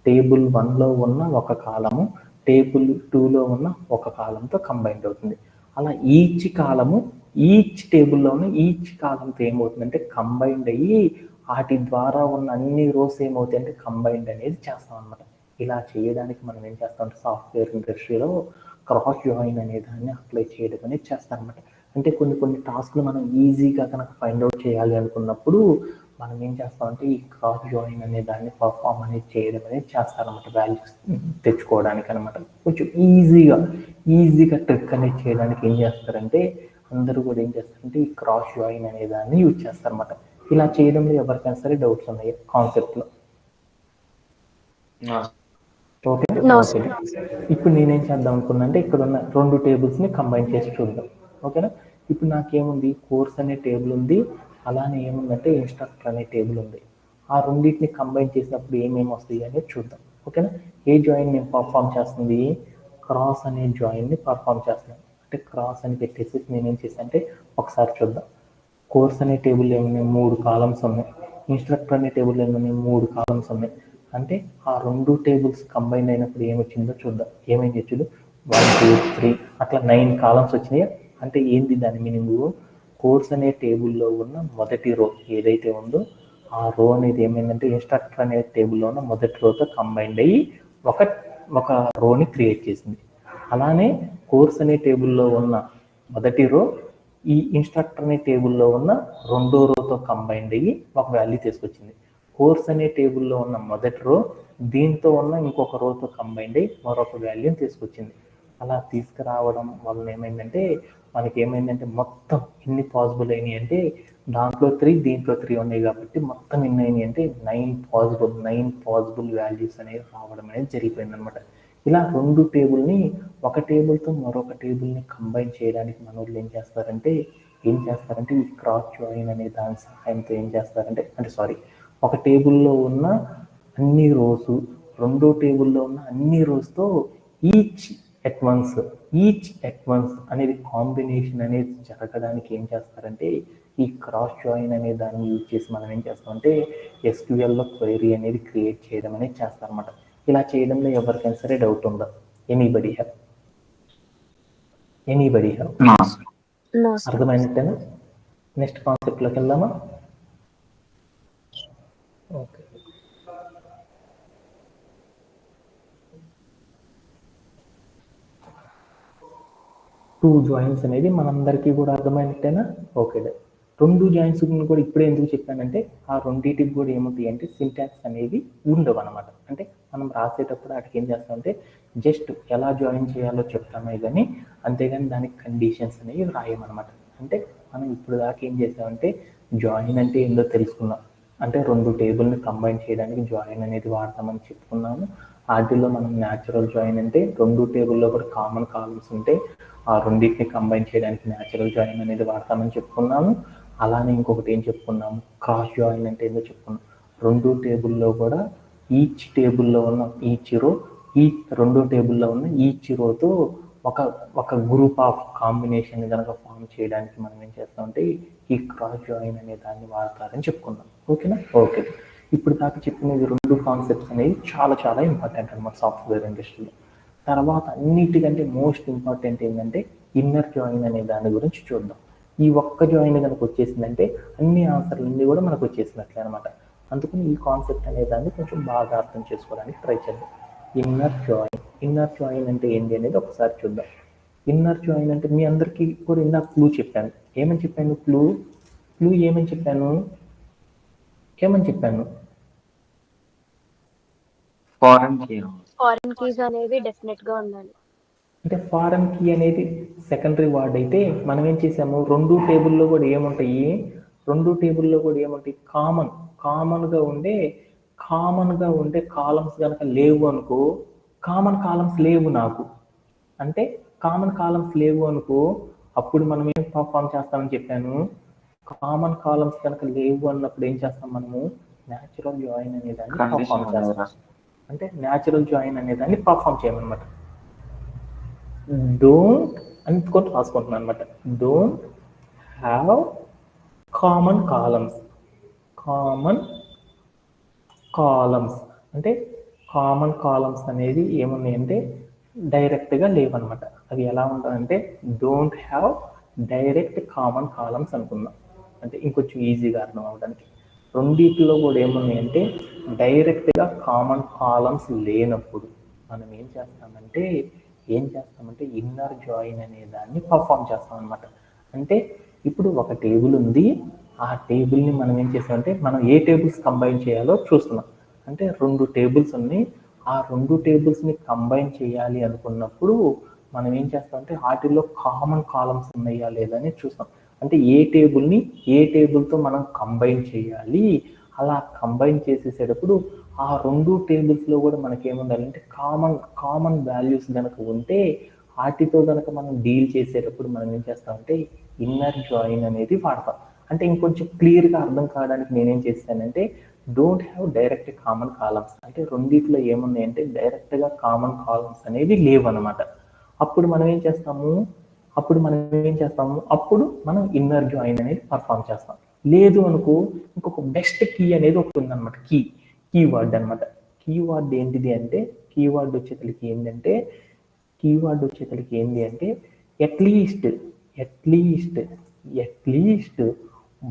టేబుల్ 1లో ఉన్న ఒక కాలము టేబుల్ 2లో ఉన్న ఒక కాలంతో కంబైండ్ అవుతుంది. అలా ఈచ్ టేబుల్లో ఉన్న ఈచ్ కాలంతో ఏమవుతుందంటే కంబైండ్ అయ్యి వాటి ద్వారా ఉన్న అన్ని రోస్ ఏమవుతాయి అంటే కంబైండ్ అనేది చేస్తాం అనమాట. ఇలా చేయడానికి మనం ఏం చేస్తామంటే సాఫ్ట్వేర్ ఇండస్ట్రీలో క్రాస్ జాయిన్ అనే దాన్ని అప్లై చేయడం అనేది చేస్తారనమాట. అంటే కొన్ని టాస్క్లు మనం ఈజీగా కనుక ఫైండ్ అవుట్ చేయాలి అనుకున్నప్పుడు మనం ఏం చేస్తామంటే ఈ క్రాస్ జాయిన్ అనే దాన్ని పర్ఫామ్ అనేది చేయడం అనేది చేస్తారనమాట, వాల్యూస్ తెచ్చుకోవడానికి అనమాట. కొంచెం ఈజీగా ట్రిక్ అనేది చేయడానికి ఏం చేస్తారంటే అందరూ కూడా ఏం చేస్తారంటే ఈ క్రాస్ జాయిన్ అనే దాన్ని యూజ్ చేస్తారనమాట. ఇలా చేయడంలో ఎవరికైనా సరే డౌట్స్ ఉన్నాయి కాన్సెప్ట్లో? ఓకే. ఇప్పుడు నేనేం చేద్దాం అనుకున్నా అంటే ఇక్కడ ఉన్న రెండు టేబుల్స్ని కంబైన్ చేసి చూద్దాం. ఓకేనా? ఇప్పుడు నాకేముంది, కోర్స్ అనే టేబుల్ ఉంది, అలానే ఏముందంటే ఇన్స్ట్రక్టర్ అనే టేబుల్ ఉంది. ఆ రెండింటిని కంబైన్ చేసినప్పుడు ఏమేమి వస్తాయి అనేది చూద్దాం. ఓకేనా? ఏ జాయిన్ నేను పర్ఫామ్ చేస్తుంది, క్రాస్ అనే జాయిన్ని పర్ఫామ్ చేస్తున్నాను. అంటే క్రాస్ అని పెట్టేసి నేనేం చేశాను అంటే ఒకసారి చూద్దాం. కోర్స్ అనే టేబుల్ ఏమున్నాయి, 3 కాలమ్స్ ఉన్నాయి. ఇన్స్ట్రక్టర్ అనే టేబుల్ ఏమున్నాయి, 3 కాలమ్స్ ఉన్నాయి. అంటే ఆ రెండు టేబుల్స్ కంబైన్ అయినప్పుడు ఏమొచ్చిందో చూద్దాం. ఏమైంది చూడు, 1 2 3 అట్లా 9 కాలమ్స్ వచ్చినాయి. అంటే ఏంది దాని మీనింగ్, కోర్స్ అనే టేబుల్లో ఉన్న మొదటి రో ఏదైతే ఉందో ఆ రో అనేది ఏమైందంటే ఇన్స్ట్రక్టర్ అనే టేబుల్లో ఉన్న మొదటి రోతో కంబైండ్ అయ్యి ఒక రోని క్రియేట్ చేసింది. అలానే కోర్స్ అనే టేబుల్లో ఉన్న మొదటి రో ఈ ఇన్స్ట్రక్టర్ అనే టేబుల్లో ఉన్న రెండో రోతో కంబైండ్ అయ్యి ఒక వాల్యూ తీసుకొచ్చింది. కోర్స్ అనే టేబుల్లో ఉన్న మొదటి రో దీంతో ఉన్న ఇంకొక రోతో కంబైండ్ అయ్యి మరొక వాల్యూని తీసుకొచ్చింది. అలా తీసుకురావడం వల్ల ఏమైందంటే మొత్తం ఎన్ని పాసిబుల్ అయినాయి అంటే దాంట్లో 3 దీంట్లో 3 ఉన్నాయి కాబట్టి మొత్తం ఎన్ని అయినాయి అంటే 9 పాసిబుల్ వాల్యూస్ అనేవి రావడం అనేది జరిగిపోయింది అనమాట. ఇలా రెండు టేబుల్ని ఒక టేబుల్తో మరొక టేబుల్ని కంబైన్ చేయడానికి మన వాళ్ళు ఏం చేస్తారంటే ఈ క్రాస్ జాయిన్ అనే దాని సహాయంతో ఏం చేస్తారంటే ఒక టేబుల్లో ఉన్న అన్ని రోస్ రెండో టేబుల్లో ఉన్న అన్ని రోస్తో ఈచ్ ఎట్ వన్స్ అనేది కాంబినేషన్ అనేది జరగడానికి ఏం చేస్తారంటే ఈ క్రాస్ జాయిన్ అనే దాన్ని యూజ్ చేసి మనం ఏం చేస్తామంటే ఎస్క్యూఎల్లో క్వైరీ అనేది క్రియేట్ చేయడం అనేది చేస్తారన్నమాట. ఇలా చేయడంలో ఎవరికైనా సరే డౌట్ ఉందా? Anybody have? అర్థమైనట్టేనా? నెక్స్ట్ కాన్సెప్ట్లోకి వెళ్దామా? ఓకే, టూ జాయిన్స్ అనేది మనందరికీ కూడా అర్థమైనట్టేనా? ఓకే, రెండు జాయిన్స్ కూడా ఇప్పుడే ఎందుకు చెప్పానంటే ఆ రెండింటికి కూడా ఏముంటాయి అంటే సింటాక్స్ అనేవి ఉండవు అనమాట. అంటే మనం రాసేటప్పుడు వాటికి ఏం చేస్తామంటే జస్ట్ ఎలా జాయిన్ చేయాలో చెప్తామే కానీ అంతేగాని దానికి కండిషన్స్ అనేవి రాయమన్నమాట. అంటే మనం ఇప్పుడు దాకా ఏం చేసామంటే జాయిన్ అంటే ఏందో తెలుసుకున్నాం. అంటే రెండు టేబుల్ని కంబైన్ చేయడానికి జాయిన్ అనేది వాడతామని చెప్పుకున్నాము. వాటిల్లో మనం న్యాచురల్ జాయిన్ అంటే రెండు టేబుల్లో కూడా కామన్ కాలమ్స్ ఉంటే ఆ రెండింటిని కంబైన్ చేయడానికి న్యాచురల్ జాయిన్ అనేది వాడతామని చెప్పుకున్నాము. అలానే ఇంకొకటి ఏం చెప్పుకున్నాము, క్రాస్ జాయిన్ అంటే ఏదో చెప్పుకున్నాం. రెండు టేబుల్లో కూడా ఈచ్ టేబుల్లో ఉన్న ఈచ్ రో ఈ రెండో టేబుల్లో ఉన్న ఈచ్ రోతో ఒక గ్రూప్ ఆఫ్ కాంబినేషన్ కనుక ఫామ్ చేయడానికి మనం ఏం చేస్తామంటే ఈ క్రాస్ జాయిన్ అనే దాన్ని వాడతారని చెప్పుకున్నాం. ఓకేనా? ఓకే, ఇప్పుడు దాకా చెప్పిన ఈ రెండు కాన్సెప్ట్స్ అనేవి చాలా చాలా ఇంపార్టెంట్ అనమాట సాఫ్ట్వేర్ ఇండస్ట్రీలో. తర్వాత అన్నిటికంటే మోస్ట్ ఇంపార్టెంట్ ఏంటంటే ఇన్నర్ జాయిన్ అనే దాని గురించి చూద్దాం. ఈ ఒక్క జాయిన్ కనుక వచ్చేసిందంటే అన్ని ఆన్సర్లన్నీ కూడా మనకు వచ్చేసినట్లే అనమాట. అందుకని ఈ కాన్సెప్ట్ అనే దాన్ని కొంచెం బాగా అర్థం చేసుకోవడానికి ట్రై చేద్దాం. ఇన్నర్ జాయిన్ అంటే ఏంటి అనేది ఒకసారి చూద్దాం. ఇన్నర్ జాయిన్ అంటే మీ అందరికీ కూడా ఇందాక క్లూ చెప్పాను. ఏమని చెప్పాను? క్లూ ఏమని చెప్పాను? ఫారెన్ కీస్ అనేవి డెఫినెట్ గా ఉండాలి. అంటే ఫారెన్ కీ అనేది సెకండరీ వర్డ్ అయితే మనం ఏం చేసాము, రెండు టేబుల్లో కూడా ఏముంటాయి కామన్గా ఉండే కాలమ్స్ కనుక లేవు అనుకో, కామన్ కాలమ్స్ లేవు నాకు అంటే కామన్ కాలమ్స్ లేవు అనుకో, అప్పుడు మనం ఏం పర్ఫామ్ చేస్తామని చెప్పాను. కామన్ కాలమ్స్ కనుక లేవు అన్నప్పుడు ఏం చేస్తాం, మనము న్యాచురల్ జాయిన్ అనేదాన్ని పర్ఫామ్ చేస్తాం. అంటే న్యాచురల్ జాయిన్ అనేదాన్ని పర్ఫామ్ చేయమన్నమాట. డోంట్ అనుకుంటూ రాసుకుంటున్నాను అనమాట. డోంట్ హ్యావ్ కామన్ కాలమ్స్ అంటే కామన్ కాలమ్స్ అనేది ఏమున్నాయంటే డైరెక్ట్గా లేవన్నమాట. అవి ఎలా ఉంటాయంటే don't have direct common columns అనుకుందాం. అంటే ఇంకొంచెం ఈజీగా అర్థం అవడానికి రెండింటిలో కూడా ఏమున్నాయంటే డైరెక్ట్గా కామన్ కాలమ్స్ లేనప్పుడు మనం ఏం చేస్తామంటే ఇన్నర్ జాయిన్ అనే దాన్ని పర్ఫామ్ చేస్తాం అనమాట. అంటే ఇప్పుడు ఒక టేబుల్ ఉంది, ఆ టేబుల్ని మనం ఏం చేస్తామంటే మనం ఏ టేబుల్స్ కంబైన్ చేయాలో చూస్తున్నాం. అంటే రెండు టేబుల్స్ ఉన్నాయి, ఆ రెండు టేబుల్స్ని కంబైన్ చేయాలి అనుకున్నప్పుడు మనం ఏం చేస్తామంటే వాటిల్లో కామన్ కాలమ్స్ ఉన్నాయా లేదని చూస్తాం. అంటే ఏ టేబుల్తో మనం కంబైన్ చేయాలి, అలా కంబైన్ చేసేసేటప్పుడు ఆ రెండు టేబుల్స్లో కూడా మనకి ఏముండాలంటే కామన్ వాల్యూస్ కనుక ఉంటే వాటితో కనుక మనం డీల్ చేసేటప్పుడు మనం ఏం చేస్తామంటే ఇన్నర్ జాయిన్ అనేది వాడతాం. అంటే ఇంకొంచెం క్లియర్గా అర్థం కావడానికి నేనేం చేస్తానంటే don't have direct common columns అంటే రెండిట్లో ఏమున్నాయంటే డైరెక్ట్గా కామన్ కాలమ్స్ అనేవి లేవు అనమాట. అప్పుడు మనం ఏం చేస్తాము అప్పుడు మనం ఇన్నర్ జాయిన్ అనేది పర్ఫామ్ చేస్తాం. లేదు అనుకో ఇంకొక బెస్ట్ కీ అనేది ఒకటి ఉందన్నమాట. కీవర్డ్ అనమాట. కీవర్డ్ ఏంటిది అంటే కీవర్డ్ వచ్చేసరికి ఏంటి అంటే అట్లీస్ట్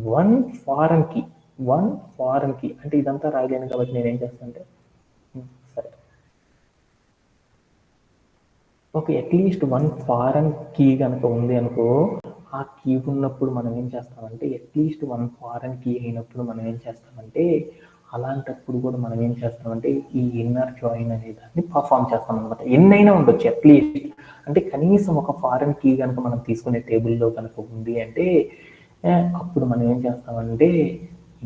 వన్ ఫారెన్ కీ అంటే ఇదంతా రాయలేను కాబట్టి నేనేం చేస్తానంటే సరే okay, at least one foreign key కనుక ఉంది అనుకో, ఆ కీ ఉన్నప్పుడు మనం ఏం చేస్తామంటే అట్లీస్ట్ వన్ ఫారెన్ కీ అయినప్పుడు మనం ఏం చేస్తామంటే అలాంటప్పుడు కూడా మనం ఏం చేస్తామంటే ఈ ఇన్నర్ జాయిన్ అనే దాన్ని పర్ఫామ్ చేస్తాం అనమాట. ఎన్నైనా ఉండొచ్చు, అట్లీస్ట్ అంటే కనీసం ఒక ఫారెన్ కీ కనుక మనం తీసుకునే టేబుల్లో కనుక ఉంది అంటే అప్పుడు మనం ఏం చేస్తామంటే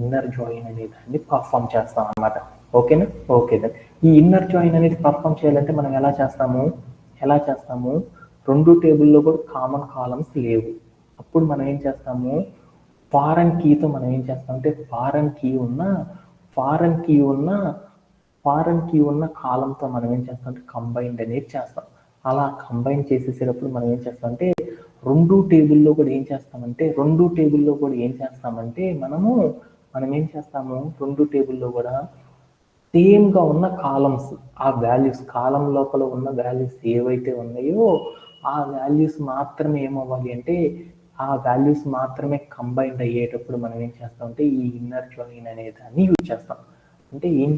ఇన్నర్ జాయిన్ అనే దాన్ని పర్ఫామ్ చేస్తాం అనమాట. ఓకేనా? ఓకే, ఈ ఇన్నర్ జాయిన్ అనేది పర్ఫామ్ చేయాలంటే మనం ఎలా చేస్తాము, రెండు టేబుల్లో కూడా కామన్ కాలమ్స్ లేవు. అప్పుడు మనం ఏం చేస్తాము, ఫారెన్ కీతో మనం ఏం చేస్తామంటే ఫారెన్ కీ ఉన్న ఫారెన్ కీ ఉన్న కాలంతో మనం ఏం చేస్తాం అంటే కంబైన్డ్ అనేది చేస్తాం. అలా కంబైన్ చేసేసేటప్పుడు మనం ఏం చేస్తామంటే రెండు టేబుల్లో కూడా ఏం చేస్తామంటే మనం ఏం చేస్తాము రెండు టేబుల్లో కూడా సేమ్గా ఉన్న కాలమ్స్, ఆ వాల్యూస్ కాలం లోపల ఉన్న వాల్యూస్ ఏవైతే ఉన్నాయో ఆ వాల్యూస్ మాత్రమే ఏమవ్వాలి అంటే ఆ వాల్యూస్ మాత్రమే కంబైన్డ్ అయ్యేటప్పుడు మనం ఏం చేస్తామంటే ఈ ఇన్నర్ జాయిన్ అనే దాన్ని యూజ్ చేస్తాం. అంటే ఏం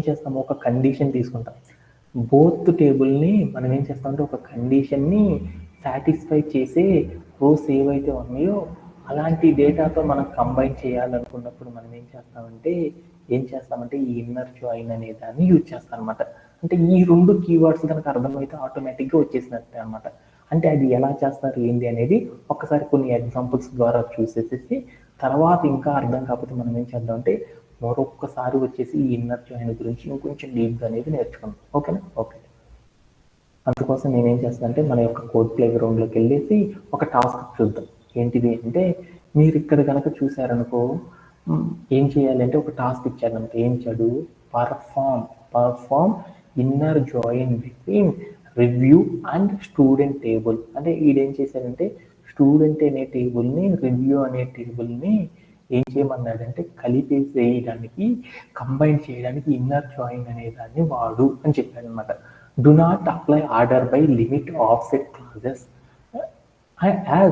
చేస్తాము ఒక కండిషన్ తీసుకుంటాం. బోత్ టేబుల్ని మనం ఏం చేస్తామంటే ఒక కండిషన్ని సాటిస్ఫై చేసే రోస్ ఏవైతే ఉన్నాయో అలాంటి డేటాతో మనం కంబైన్ చేయాలనుకున్నప్పుడు మనం ఏం చేస్తామంటే ఈ ఇన్నర్ జాయిన్ అనే దాన్ని యూజ్ చేస్తాం అనమాట. అంటే ఈ రెండు కీవర్డ్స్ కనుక అర్థమైతే ఆటోమేటిక్గా వచ్చేసినట్టే అనమాట. అంటే అది ఎలా చేస్తారు ఏంటి అనేది ఒక్కసారి కొన్ని ఎగ్జాంపుల్స్ ద్వారా చూసేసేసి తర్వాత ఇంకా అర్థం కాకపోతే మనం ఏం చేద్దామంటే మరొక్కసారి వచ్చేసి ఈ ఇన్నర్ జాయిన్ గురించి ఇంకొంచెం డీప్గా అనేది నేర్చుకుందాం. ఓకేనా? ఓకే. అందుకోసం నేనేం చేస్తానంటే మన యొక్క కోడ్ ప్లే గ్రౌండ్లోకి వెళ్ళేసి ఒక టాస్క్ చూద్దాం. ఏంటిది అంటే మీరు ఇక్కడ కనుక చూసారనుకో ఏం చేయాలంటే ఒక టాస్క్ ఇచ్చారంటే ఏం ఇచ్చాడు, perform inner join between review and student table. అంటే ఈడేం చేశారంటే స్టూడెంట్ అనే టేబుల్ని రివ్యూ అనే టేబుల్ని ఏం చేయమన్నాడంటే కలిపేసేయడానికి కంబైన్ చేయడానికి ఇన్నర్ జాయిన్ అనే దాన్ని వాడు అని చెప్పాడు అనమాట. Do not apply order by limit offset clauses as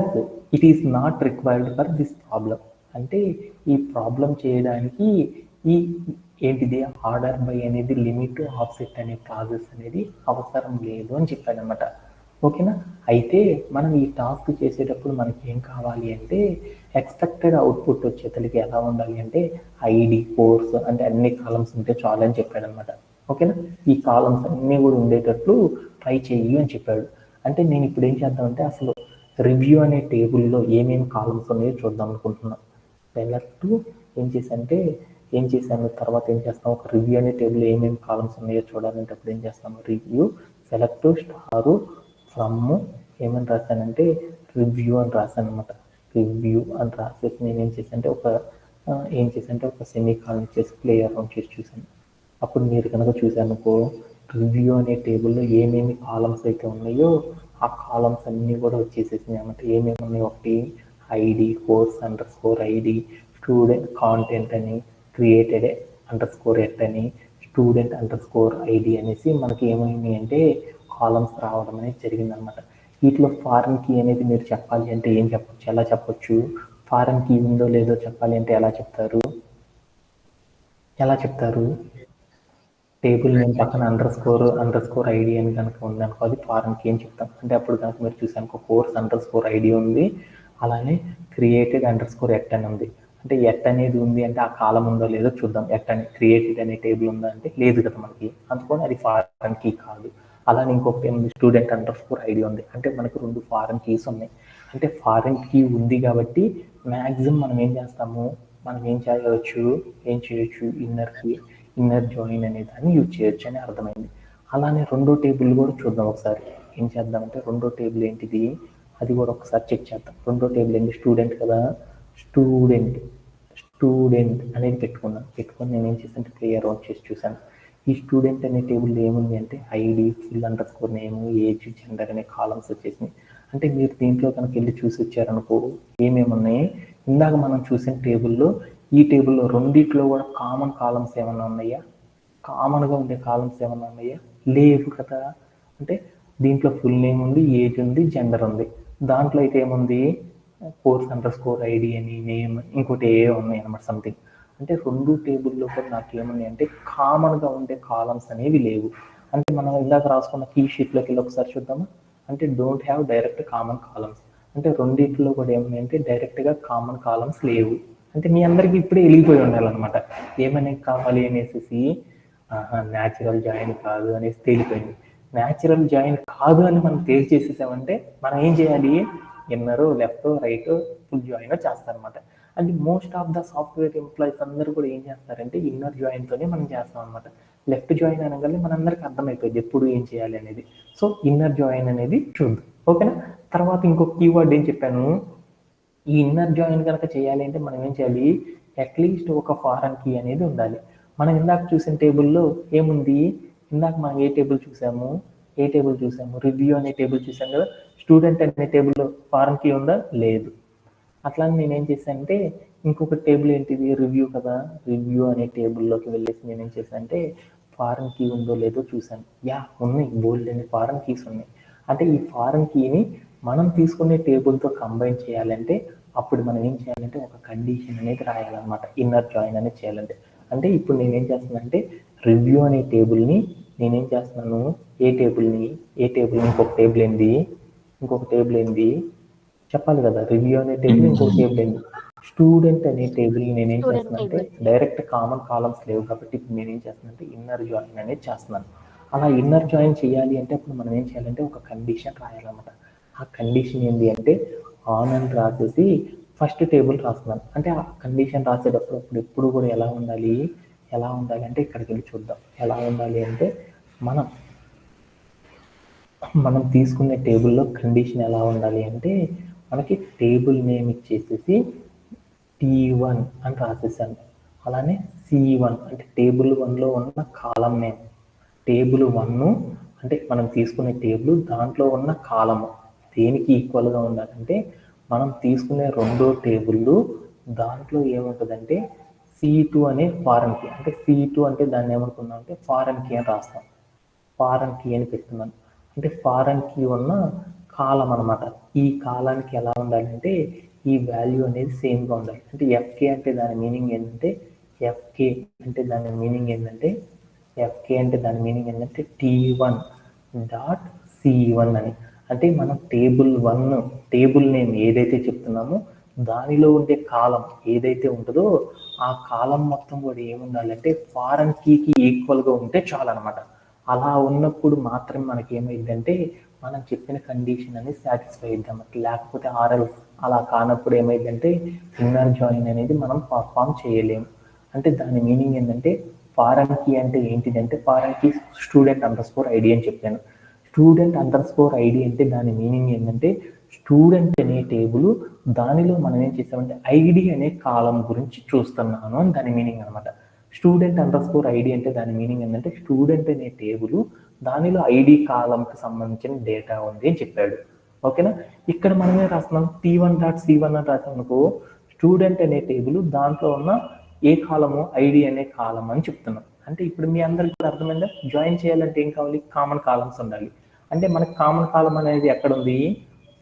it is not required for this problem. అంటే ఈ ప్రాబ్లం చేయడానికి ఈ ఏంటిది ఆర్డర్ బై అనేది లిమిట్ ఆఫ్సెట్ అనే క్లాజెస్ అనేది అవసరం లేదు అని చెప్పాడనమాట. ఓకేనా? అయితే మనం ఈ టాస్క్ చేసేటప్పుడు మనకి ఏం కావాలి అంటే ఎక్స్పెక్టెడ్ అవుట్పుట్ వచ్చేతలకి ఎలా ఉండాలి అంటే ఐడి, కోర్స్ అంటే అన్ని కాలమ్స్ ఉంటే చాలు అని చెప్పాడనమాట. ఓకేనా? ఈ కాలమ్స్ అన్నీ కూడా ఉండేటట్లు ట్రై చెయ్యి అని చెప్పాడు. అంటే నేను ఇప్పుడు ఏం చేద్దామంటే అసలు రివ్యూ అనే టేబుల్లో ఏమేమి కాలమ్స్ ఉన్నాయో చూద్దాం అనుకుంటున్నాను. సెలెక్ట్ ఏం చేశాను తర్వాత ఏం చేస్తాం, ఒక రివ్యూ అనే టేబుల్లో ఏమేమి కాలమ్స్ ఉన్నాయో చూడాలంటే అప్పుడు ఏం చేస్తాము, రివ్యూ సెలెక్ట్ స్టారు ఫ్రమ్ ఏమని రాశానంటే రివ్యూ అని రాశాను అనమాట. రివ్యూ అని రాసేసి నేను ఏం చేశానంటే ఒక సెమీ కాలమ్ చేసి ప్లే అరౌండ్ చేసి చూశాను. అప్పుడు మీరు కనుక చూసానుకో రివ్యూ అనే టేబుల్లో ఏమేమి కాలమ్స్ అయితే ఉన్నాయో ఆ కాలమ్స్ అన్నీ కూడా వచ్చేసేసినాయి అన్నమాట. ఏమేమి ఉన్నాయి, ఒకటి ID, course under score ID, student content అని, క్రియేటెడ్ అండర్ స్కోర్ ఎట్ అని, స్టూడెంట్ అండర్ స్కోర్ ఐడి అనేసి మనకి ఏమైంది అంటే కాలమ్స్ రావడం అనేది జరిగిందనమాట. వీటిలో ఫారెన్ కీ అనేది మీరు చెప్పాలి అంటే ఏం చెప్పచ్చు, ఎలా చెప్పచ్చు, ఫారెన్ కీ ఉందో లేదో చెప్పాలి అంటే ఎలా చెప్తారు? టేబుల్ నేమ్ పక్కన అండర్ స్కోర్ ఐడి అని కనుక ఉందనుకో అది ఫారెన్ కీ అని చెప్తాం. అంటే అప్పుడు కనుక మీరు చూసానుకో కోర్స్ అండర్ స్కోర్ ఐడి ఉంది, అలానే క్రియేటెడ్ అండర్ స్కోర్ ఎట్ అని ఉంది. అంటే ఎట్ అనేది ఉంది అంటే ఆ కాలం ఉందో లేదో చూద్దాం. ఎట్ అని క్రియేటెడ్ అనే టేబుల్ ఉందా అంటే లేదు కదా మనకి, అందుకని అది ఫారెన్ కీ కాదు. అలానే ఇంకొకటి ఏముంది, స్టూడెంట్ అండర్ స్కోర్ ఐడి ఉంది అంటే మనకు రెండు ఫారెన్ కీస్ ఉన్నాయి. అంటే ఫారెన్ కీ ఉంది కాబట్టి మ్యాక్సిమం మనం ఏం చేయొచ్చు ఇన్నర్ జాయిన్ అనే దాన్ని యూజ్ చేయొచ్చు అని అర్థమైంది. అలానే రెండో టేబుల్ కూడా చూద్దాం ఒకసారి. ఏం చేద్దామంటే రెండో టేబుల్ ఏంటిది అది కూడా ఒకసారి చెక్ చేద్దాం. రెండో టేబుల్ ఏంటి, స్టూడెంట్ కదా, స్టూడెంట్ అనేది పెట్టుకొని నేను ఏం చేశాను క్లియర్ అవుట్ చేసి చూశాను. ఈ స్టూడెంట్ అనే టేబుల్ ఏముంది అంటే ID, full under score name, age, gender అనే కాలమ్స్ వచ్చేసినాయి. అంటే మీరు దీంట్లో కనుక వెళ్ళి చూసి వచ్చారనుకో ఏమేమి ఉన్నాయి, ఇందాక మనం చూసిన టేబుల్లో ఈ టేబుల్లో రెండిట్లో కూడా కామన్ కాలమ్స్ ఏమన్నా ఉన్నాయా, కామన్గా ఉండే కాలమ్స్ ఏమన్నా ఉన్నాయా, లేవు కదా. అంటే దీంట్లో ఫుల్ నేమ్ ఉంది, ఏజ్ ఉంది, జెండర్ ఉంది. దాంట్లో అయితే ఏముంది కోర్స్ అండర్ స్కోర్ ఐడి అని, నేమ్, ఇంకోటి ఉన్నాయి అనమాట సంథింగ్. అంటే రెండు టేబుల్లో కూడా నాకు ఏమున్నాయి అంటే కామన్గా ఉండే కాలమ్స్ అనేవి లేవు. అంటే మనం ఇందాక రాసుకున్న కీ షీట్లోకి వెళ్ళి ఒకసారి చూద్దామా. అంటే don't have direct common columns. అంటే రెండింటిలో కూడా ఏమున్నాయి అంటే డైరెక్ట్గా కామన్ కాలమ్స్ లేవు. అంటే మీ అందరికీ ఇప్పుడే వెలిగిపోయి ఉండాలన్నమాట. ఏమని కావాలి అనేసి న్యాచురల్ జాయిన్ కాదు అనేసి తేలిపోయింది. న్యాచురల్ జాయిన్ కాదు అని మనం తేల్చేసేసామంటే మనం ఏం చేయాలి, inner, left, right, full join చేస్తారనమాట. అంటే most of the software employees అందరూ కూడా ఏం చేస్తారంటే ఇన్నర్ జాయిన్తోనే మనం చేస్తాం అనమాట. లెఫ్ట్ జాయిన్ అనగానే మనందరికీ అర్థమైపోయింది ఎప్పుడు ఏం చేయాలి అనేది. సో ఇన్నర్ జాయిన్ అనేది చూద్దాం. ఓకేనా? తర్వాత ఇంకొక కీవర్డ్ ఏం చెప్పాను, ఈ ఇన్నర్ జాయిన్ కనుక చేయాలి అంటే మనం ఏం చేయాలి, అట్లీస్ట్ ఒక ఫారెన్ కీ అనేది ఉండాలి. మనం ఇందాక చూసిన టేబుల్లో ఏముంది, ఇందాక మనం ఏ టేబుల్ చూసాము, రివ్యూ అనే టేబుల్ చూసాం కదా. స్టూడెంట్ అనే టేబుల్లో ఫారెన్ కీ ఉందా? లేదు. అట్లానే నేనేం చేశానంటే ఇంకొక టేబుల్ ఏంటిది, రివ్యూ కదా. రివ్యూ అనే టేబుల్లోకి వెళ్ళేసి నేనేం చేశానంటే ఫారెన్ కీ ఉందో లేదో చూశాను. ఉన్నాయి, బోల్డ్ అనే ఫారెన్ కీస్ ఉన్నాయి. అంటే ఈ ఫారెన్ కీని మనం తీసుకునే టేబుల్తో కంబైన్ చేయాలంటే అప్పుడు మనం ఏం చేయాలంటే ఒక కండిషన్ అనేది రాయాలన్నమాట, ఇన్నర్ జాయిన్ అనేది చేయాలంటే. అంటే ఇప్పుడు నేనేం చేస్తున్నానంటే రివ్యూ అనే టేబుల్ని నేనేం చేస్తున్నాను, ఏ టేబుల్ని ఇంకొక టేబుల్ ఏంది చెప్పాలి కదా. రివ్యూ అనే టేబుల్ ఇంకొక టేబుల్ ఏంది, స్టూడెంట్ అనే టేబుల్ నేనేం స్టూడెంట్ చేస్తున్నానంటే టేబుల్. డైరెక్ట్ కామన్ కాలమ్స్ లేవు కాబట్టి ఇప్పుడు నేనేం చేస్తున్నానంటే ఇన్నర్ జాయిన్ అనేది చేస్తున్నాను. అలా ఇన్నర్ జాయిన్ చేయాలి అంటే అప్పుడు మనం ఏం చేయాలంటే ఒక కండిషన్ రాయాలన్నమాట. ఆ కండిషన్ ఏంటి అంటే ఆన్ అని రాసేసి ఫస్ట్ టేబుల్ రాస్తున్నాను. అంటే ఆ కండిషన్ రాసేటప్పుడు అప్పుడు ఎప్పుడు కూడా ఎలా ఉండాలి అంటే ఇక్కడికి వెళ్ళి చూద్దాం. ఎలా ఉండాలి అంటే మనం తీసుకునే టేబుల్లో కండిషన్ ఎలా ఉండాలి అంటే మనకి టేబుల్ నేమ్ ఇచ్చేసేసి T1 అని రాసేసాను. అలానే C1 అంటే టేబుల్ 1లో ఉన్న కాలం నేమ్. టేబుల్ 1 అంటే మనం తీసుకునే టేబుల్ దాంట్లో ఉన్న కాలము దేనికి ఈక్వల్గా ఉండాలంటే మనం తీసుకునే రెండో టేబుల్ దాంట్లో ఏముంటుందంటే C2 అనే ఫారెన్ కీ. అంటే C2 అంటే దాన్ని ఏమనుకున్నాం అంటే ఫారెన్ కీ అని రాస్తాం. ఫారెన్ కీ అని పెడుతున్నాను. అంటే ఫారెన్ కీ ఉన్న కాలం అనమాట. ఈ కాలానికి ఎలా ఉండాలంటే ఈ వాల్యూ అనేది సేమ్గా ఉండాలి. అంటే ఎఫ్కే అంటే దాని మీనింగ్ ఏంటంటే T1 డాట్ C1 అని. అంటే మనం టేబుల్ నేమ్ ఏదైతే చెప్తున్నామో దానిలో ఉండే కాలం ఏదైతే ఉంటుందో ఆ కాలం మొత్తం కూడా ఏముండాలంటే ఫారెన్ కీకి ఈక్వల్గా ఉంటే చాలన్నమాట. అలా ఉన్నప్పుడు మాత్రం మనకి ఏమైందంటే మనం చెప్పిన కండిషన్ అనేది సాటిస్ఫై అవుతాం. లేకపోతే ఆర్ఎల్స్ అలా కానప్పుడు ఏమైందంటే ఇన్నర్ జాయిన్ అనేది మనం పర్ఫామ్ చేయలేము. అంటే దాని మీనింగ్ ఏంటంటే ఫారెన్ కీ అంటే ఏంటిదంటే foreign key student under ID అని చెప్పాను. స్టూడెంట్ అండర్ ఐడి అంటే దాని మీనింగ్ ఏంటంటే స్టూడెంట్ అనే టేబుల్ దానిలో మనం ఏం చేసామంటే ఐడి అనే కాలం గురించి చూస్తున్నాను అని దాని మీనింగ్ అనమాట. స్టూడెంట్ అండర్ ఐడి అంటే దాని మీనింగ్ ఏంటంటే స్టూడెంట్ అనే టేబుల్ దానిలో ఐడి కాలంకి సంబంధించిన డేటా ఉంది అని చెప్పాడు. ఓకేనా. ఇక్కడ మనమే రాస్తున్నాం T1 డాట్ C1 అని రాసాం అనుకో, స్టూడెంట్ అనే టేబుల్ దాంట్లో ఉన్న ఏ కాలము ఐడి అనే కాలం అని చెప్తున్నాం. అంటే ఇప్పుడు మీ అందరికి కూడా అర్థమైందా, జాయిన్ చేయాలంటే ఏం కావాలి, కామన్ కాలమ్స్ ఉండాలి. అంటే మనకి కామన్ కాలం అనేది ఎక్కడ ఉంది,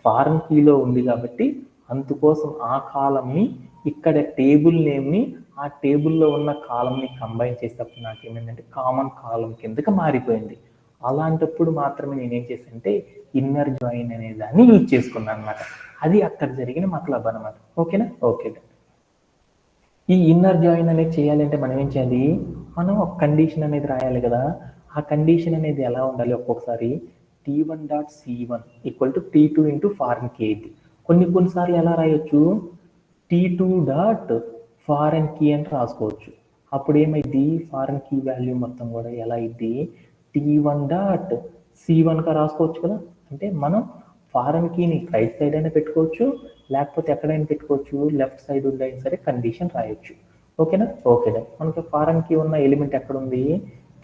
ఫారెన్ కీలో ఉంది కాబట్టి అందుకోసం ఆ కాలంని ఇక్కడ టేబుల్ నేమ్ని ఆ టేబుల్లో ఉన్న కాలంని కంబైన్ చేసేటప్పుడు నాకు ఏమైందంటే కామన్ కాలం కిందకి మారిపోయింది. అలాంటప్పుడు మాత్రమే నేనేం చేశానంటే ఇన్నర్ జాయిన్ అనే దాన్ని యూజ్ చేసుకున్నాను అనమాట. అది అక్కడ జరిగిన మతలబ్ అనమాట. ఓకేనా. ఓకే. ఈ ఇన్నర్ జాయిన్ అనేది చేయాలంటే మనం ఏం చేయాలి, మనం ఒక కండిషన్ అనేది రాయాలి కదా. ఆ కండిషన్ అనేది ఎలా ఉండాలి, ఒక్కొక్కసారి T1 dot C1 equal to T2 into foreign key ఇది. కొన్నిసార్లు ఎలా రాయొచ్చు, T2 డాట్ ఫారెన్ కీ అని రాసుకోవచ్చు. అప్పుడు ఏమైంది, ఫారెన్ కీ వాల్యూ మొత్తం కూడా ఎలా అయింది, T1 డాట్ C1గా రాసుకోవచ్చు కదా. అంటే మనం ఫారెన్ కీని రైట్ సైడ్ అయినా పెట్టుకోవచ్చు, లేకపోతే ఎక్కడైనా పెట్టుకోవచ్చు, లెఫ్ట్ సైడ్ ఉండైనా సరే కండిషన్ రాయొచ్చు. ఓకేనా. ఓకే. మనకి ఫారెన్ కీ ఉన్న ఎలిమెంట్ ఎక్కడ ఉంది,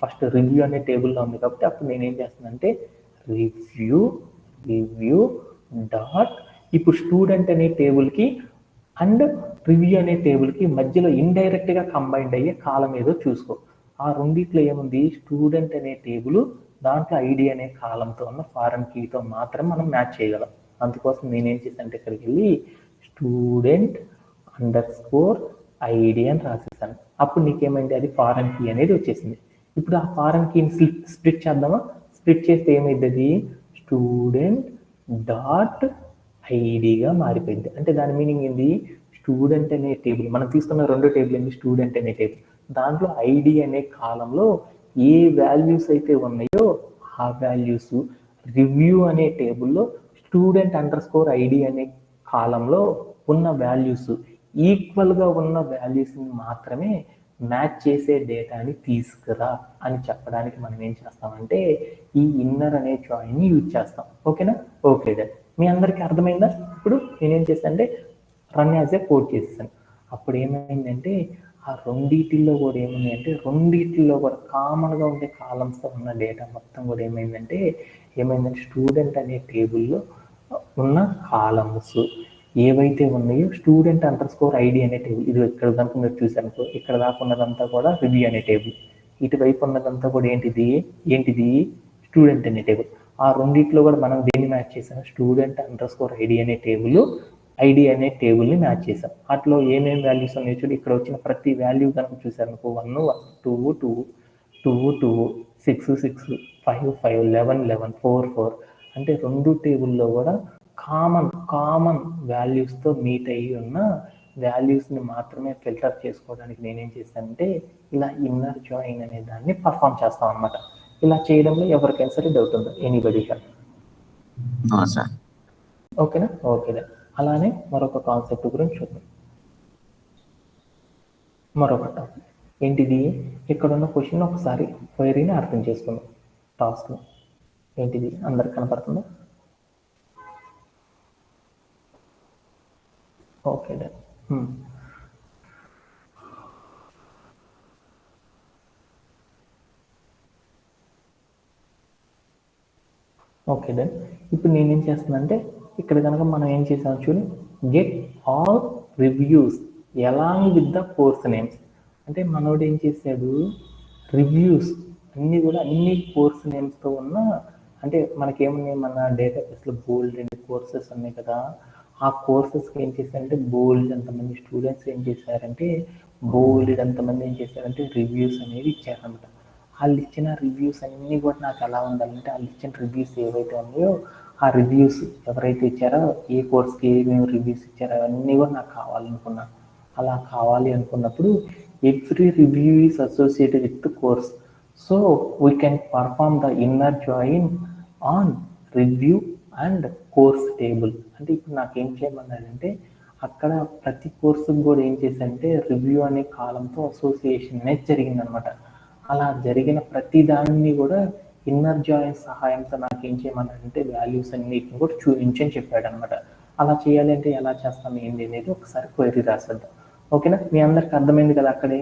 ఫస్ట్ రివ్యూ అనే టేబుల్లో ఉంది కాబట్టి అప్పుడు నేనేం చేస్తున్నానంటే రివ్యూ డాట్ ఇప్పుడు స్టూడెంట్ అనే టేబుల్కి అండ్ రివ్యూ అనే టేబుల్కి మధ్యలో ఇండైరెక్ట్గా కంబైండ్ అయ్యే కాలం ఏదో చూసుకో. ఆ రెండిట్లో ఏముంది, స్టూడెంట్ అనే టేబుల్ దాంట్లో ఐడి అనే కాలంతో ఉన్న ఫారెన్ కీతో మాత్రం మనం మ్యాచ్ చేయగలం. అందుకోసం నేనేం చేశానంటే ఇక్కడికి వెళ్ళి స్టూడెంట్ అండర్ ఐడి అని రాసేసాను. అప్పుడు నీకేమైంది, అది ఫారెన్ కీ అనేది వచ్చేసింది. ఇప్పుడు ఆ ఫారెన్ కీని స్ప్లిట్ చేద్దామా. స్ప్లిట్ చేస్తే ఏమైంది, స్టూడెంట్ డాట్ ఐడిగా మారిపోయింది. అంటే దాని మీనింగ్ ఏంది, స్టూడెంట్ అనే టేబుల్ మనం తీసుకున్న రెండో టేబుల్ ఏంది, స్టూడెంట్ అనే టేబుల్. దాంట్లో ఐడి అనే కాలంలో ఏ వాల్యూస్ అయితే ఉన్నాయో ఆ వాల్యూస్ రివ్యూ అనే టేబుల్లో స్టూడెంట్ అండర్ ఐడి అనే కాలంలో ఉన్న వాల్యూస్ ఈక్వల్గా ఉన్న వాల్యూస్ని మాత్రమే మ్యాచ్ చేసే డేటాని తీసుకురా అని చెప్పడానికి మనం ఏం చేస్తామంటే ఈ ఇన్నర్ అనే జాయిన్ని యూజ్ చేస్తాం. ఓకేనా. ఓకే. మీ అందరికీ అర్థమైందా. ఇప్పుడు నేనేం చేశాను అంటే రన్ యాజ్ ఏ కోడ్ చేసేసాను. అప్పుడు ఏమైందంటే ఆ రెండిటిల్లో కూడా ఏమైందంటే రెండిటిల్లో కూడా కామన్గా ఉండే కాలమ్స్తో ఉన్న డేటా మొత్తం కూడా ఏమైందంటే స్టూడెంట్ అనే టేబుల్లో ఉన్న కాలమ్స్ ఏవైతే ఉన్నాయో స్టూడెంట్ అండర్ స్కోర్ ఐడి అనే టేబుల్, ఇది ఇక్కడ దాకా మీరు చూసారనుకో, ఇక్కడ దాకా ఉన్నదంతా కూడా రివ్యూ అనే టేబుల్, ఇటువైపు ఉన్నదంతా కూడా ఏంటిది స్టూడెంట్ అనే టేబుల్. ఆ రెండిట్లో కూడా మనం దేన్ని మ్యాచ్ చేసాం? స్టూడెంట్ అండర్ స్కోర్ ఐడి అనే టేబుల్ని మ్యాచ్ చేసాం. అట్లో ఏమేమి వాల్యూస్ ఉన్నాయో చూడు, ఇక్కడ వచ్చిన ప్రతి వాల్యూ కనుక చూసారనుకో, 1 1 2 2 2 2 6 6 5 5 11 11 4 4 అంటే రెండు టేబుల్లో కూడా కామన్ వాల్యూస్తో మీట్ అయ్యి ఉన్న వాల్యూస్ని మాత్రమే ఫిల్టర్ చేసుకోవడానికి నేనేం చేశానంటే ఇలా ఇన్నర్ జాయిన్ అనే దాన్ని పర్ఫామ్ చేస్తాం అనమాట. ఇలా చేయడంలో ఎవరికైనా సరే డౌట్ ఉందా? ఎనీబడీగా? సార్. ఓకేనా? ఓకేనా. అలానే మరొక కాన్సెప్ట్ గురించి చూద్దాం. మరొక టాపిక్ ఏంటిది? ఇక్కడ ఉన్న క్వశ్చన్ ఒకసారి క్వైరీని అర్థం చేసుకుందాం. టాస్క్ ఏంటిది అందరికి కనపడుతుందా? Okay done. Okay done. ఇప్పుడు నేనేం చేస్తున్నానంటే ఇక్కడ కనుక మనం ఏం చేసాం చూడు, get all reviews along with the course names. అంటే మనోడు ఏం చేశాడు, రివ్యూస్ అన్ని కోర్స్ నేమ్స్తో ఉన్న, అంటే మనకేమున్నాయి, మన డేటాబేస్లో బోల్డ్ అండ్ కోర్సెస్ ఉన్నాయి కదా, ఆ కోర్సెస్కి ఏం చేశారంటే బోల్డ్ అంతమంది స్టూడెంట్స్ ఏం చేశారంటే రివ్యూస్ అనేవి ఇచ్చారనమాట. వాళ్ళు ఇచ్చిన రివ్యూస్ అన్నీ కూడా నాకు ఎలా ఉండాలంటే, వాళ్ళు ఇచ్చిన రివ్యూస్ ఏవైతే ఉన్నాయో ఆ రివ్యూస్ ఎవరైతే ఇచ్చారో, ఏ కోర్స్కి ఏమేమి రివ్యూస్ ఇచ్చారో అవన్నీ కూడా నాకు కావాలనుకున్నాను. అలా కావాలి అనుకున్నప్పుడు every review is associated with the course, so we can perform the inner join on review and course table. అంటే ఇప్పుడు నాకేం చేయమన్నాడంటే అక్కడ ప్రతి కోర్సుకు కూడా ఏం చేశానంటే రివ్యూ అనే కాలంతో అసోసియేషన్ అనేది జరిగిందనమాట. అలా జరిగిన ప్రతి దాన్ని కూడా ఇన్నర్ జాయిన్ సహాయంతో నాకేం చేయమన్నాడంటే వాల్యూస్ అన్నిటిని కూడా చూపించని చెప్పాడు అనమాట. అలా చేయాలి అంటే ఎలా చేస్తాం ఏంటి అనేది ఒకసారి క్వైరీ రాసేద్దాం. ఓకేనా? మీ అందరికి అర్థమైంది కదా? అక్కడే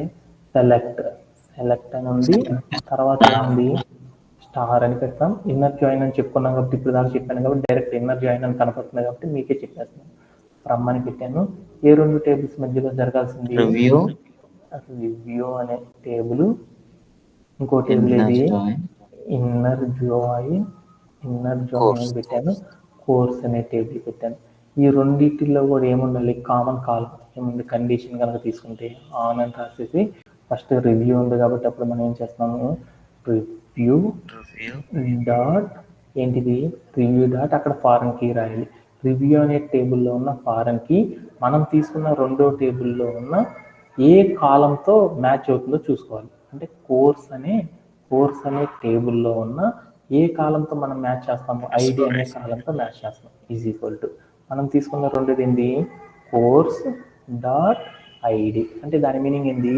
సెలెక్ట్ అని ఉంది, తర్వాత ఏముంది, స్టార్ అని పెడతాం. ఇన్నర్ జాయిన్ అని చెప్పుకున్నాం కాబట్టి ఇప్పుడు దాకా చెప్పాను కాబట్టి డైరెక్ట్ ఇన్నర్ జాయిన్ అని కనపడుతుంది కాబట్టి మీకే చెప్పేస్తాను. ఫ్రమ్ అని పెట్టాను. ఏ రెండు టేబుల్స్ మధ్యలో జరగాల్సింది? రివ్యూ అనే టేబుల్, ఇంకో టేబుల్ ఏది, ఇన్నర్ జాయిన్ అని పెట్టాను. కోర్స్ అనే టేబుల్ పెట్టాను. ఈ రెండింటిలో కూడా ఏముండాలి, కామన్ కాలం ఏముంది, కండిషన్ కనుక తీసుకుంటే ఆన్ అని రాసేసి ఫస్ట్ రివ్యూ ఉంది కాబట్టి అప్పుడు మనం ఏం చేస్తాము, రివ్యూ డాట్ ఏంటిది, రివ్యూ డాట్ అక్కడ ఫారెన్ కీ రాయాలి. రివ్యూ అనే టేబుల్లో ఉన్న ఫారెన్ కీ మనం తీసుకున్న రెండో టేబుల్లో ఉన్న ఏ కాలంతో మ్యాచ్ అవుతుందో చూసుకోవాలి. అంటే కోర్స్ అనే టేబుల్లో ఉన్న ఏ కాలంతో మనం మ్యాచ్ చేస్తాము, ఐడి అనే కాలంతో మ్యాచ్ చేస్తాం. ఈజ్ ఈక్వల్ టు మనం తీసుకున్న రెండోది ఏంది, కోర్స్ డాట్ ఐడి. అంటే దాని మీనింగ్ ఏంది,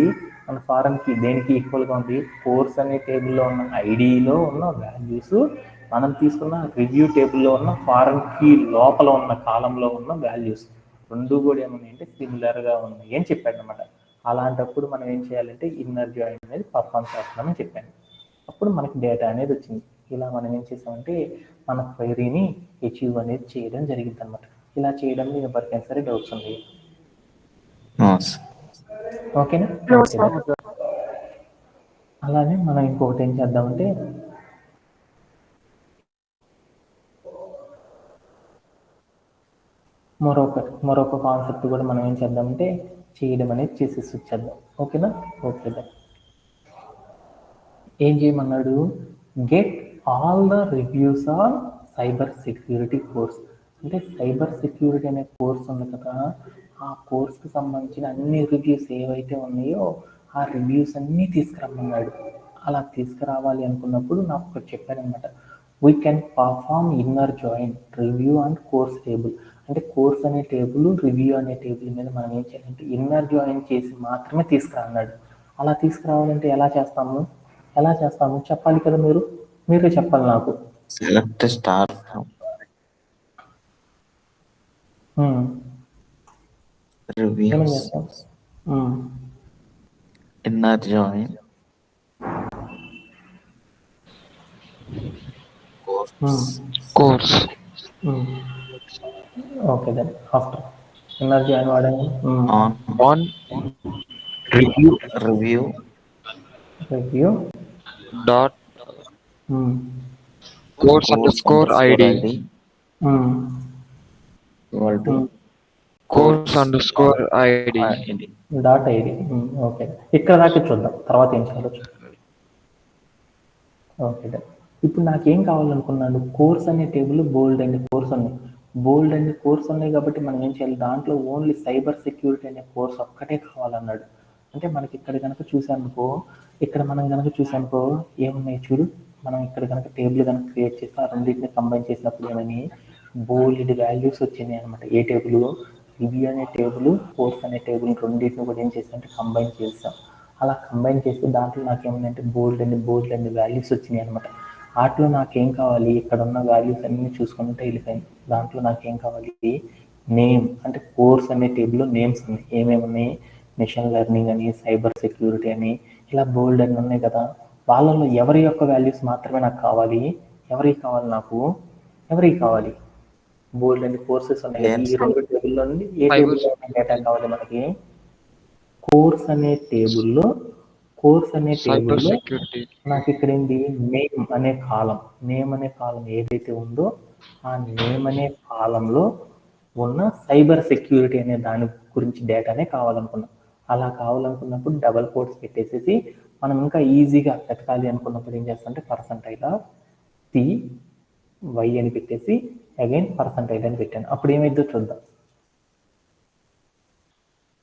మన ఫారెన్ కీ దేనికి ఈక్వల్గా ఉంది, కోర్స్ అనే టేబుల్లో ఉన్న ఐడిలో ఉన్న వాల్యూస్ మనం తీసుకున్న రివ్యూ టేబుల్లో ఉన్న ఫారెన్ కీ లోపల ఉన్న కాలంలో ఉన్న వాల్యూస్ రెండు కూడా ఏమున్నాయంటే సిమిలర్గా ఉన్నాయి అని చెప్పాడు అనమాట. అలాంటప్పుడు మనం ఏం చేయాలంటే ఇన్నర్ జాయిన్ అనేది పర్ఫామ్ చేస్తున్నామని చెప్పాను. అప్పుడు మనకి డేటా అనేది వచ్చింది. ఇలా మనం ఏం చేసామంటే మన క్వైరీని అచీవ్ అనేది చేయడం జరిగింది అనమాట. ఇలా చేయడంలో ఎవరికైనా సరే డౌట్స్ ఉన్నాయి? ఓకేనా? అలానే మనం ఇంకొకటి ఏం చేద్దామంటే మరొక కాన్సెప్ట్ కూడా మనం ఏం చేద్దామంటే చేయడం అనేది చేసేసి వచ్చేద్దాం. ఓకేనా? ఓకే. ఏం చేయమన్నాడు, get all the reviews on cyber security course. అంటే సైబర్ సెక్యూరిటీ అనే కోర్స్ ఉంది కదా, ఆ కోర్స్కి సంబంధించిన అన్ని రివ్యూస్ ఏవైతే ఉన్నాయో ఆ రివ్యూస్ అన్నీ తీసుకురమ్మన్నాడు. అలా తీసుకురావాలి అనుకున్నప్పుడు నాకు ఒకటి చెప్పాను అనమాట, we can perform inner join review and course table. అంటే కోర్స్ అనే టేబుల్, రివ్యూ అనే టేబుల్ మీద మనం ఏం చేయాలంటే ఇన్నర్ జాయిన్ చేసి మాత్రమే తీసుకురా అన్నాడు. అలా తీసుకురావాలంటే ఎలా చేస్తాము చెప్పాలి కదా, మీరే చెప్పాలి నాకు. సెలెక్ట్ స్టార్ ఏమని చేస్తాం, inner join, course, okay then after inner join వాడండి. on review review review dot course underscore id equal to course underscore id id. Dot ID. Okay, ఇక్కడ దాకా చూద్దాం, తర్వాత ఏం చేయాలో చూద్దాం. Okay done. ఇప్పుడు నాకేం కావాలనుకున్నాను, కోర్స్ అనే టేబుల్ బోల్డ్ అనే కోర్స్ ఉన్నాయి. బోల్డ్ అనే కోర్స్ ఉన్నాయి కాబట్టి మనం ఏం చేయాలి, దాంట్లో ఓన్లీ సైబర్ సెక్యూరిటీ అనే కోర్స్ ఒక్కటే కావాలన్నాడు. అంటే మనకి ఇక్కడ కనుక చూసానుకో, ఇక్కడ మనం కనుక చూసానుకో ఏమున్నాయి చూడు, మనం ఇక్కడ కనుక టేబుల్ కనుక క్రియేట్ చేస్తే ఆ రెండింటిని కంబైన్ చేసినప్పుడు ఏమని బోల్డ్ వాల్యూస్ వచ్చినాయి అనమాట. ఏ టేబుల్, రివ్యూ అనే టేబుల్, కోర్స్ అనే టేబుల్ రెండింటిని కూడా ఏం చేస్తామంటే కంబైన్ చేస్తాం. అలా కంబైన్ చేస్తే దాంట్లో నాకేముందంటే బోల్డ్ అన్ని వాల్యూస్ వచ్చినాయి అనమాట. వాటిలో నాకేం కావాలి, ఇక్కడ ఉన్న వాల్యూస్ అన్ని చూసుకుంటే వెళ్ళిపోయింది. దాంట్లో నాకేం కావాలి, నేమ్ అంటే కోర్స్ అనే టేబుల్లో నేమ్స్ ఉన్నాయి. ఏమేమి ఉన్నాయి, మెషిన్ లెర్నింగ్ అని, సైబర్ సెక్యూరిటీ అని, ఇలా బోల్డ్ అన్ని ఉన్నాయి కదా. వాళ్ళలో ఎవరి యొక్క వాల్యూస్ మాత్రమే నాకు కావాలి. ఎవరికి కావాలి నాకు, ఎవరికి కావాలి, బోల్డ్ అన్ని కోర్సెస్ ఉన్నాయి కదా. ఈ రెండు టేబుల్లో నుండి ఏ టేబుల్లో డేటా కావాలి మనకి, కోర్స్ అనే టేబుల్లో నాకు ఇక్కడ ఏంటి నేమ్ అనే కాలం ఏదైతే ఉందో ఆ నేమ్ అనే కాలంలో ఉన్న సైబర్ సెక్యూరిటీ అనే దాని గురించి డేటానే కావాలనుకున్నాం. అలా కావాలనుకున్నప్పుడు డబల్ కోట్స్ పెట్టేసేసి మనం ఇంకా ఈజీగా వెతకాలి అనుకున్నప్పుడు ఏం చేస్తామంటే పర్సంటైల్ ఆఫ్ సి వై అని పెట్టేసి అగైన్ పర్సంటైల్ అని పెట్టాను. అప్పుడు ఏమైందో చూద్దాం.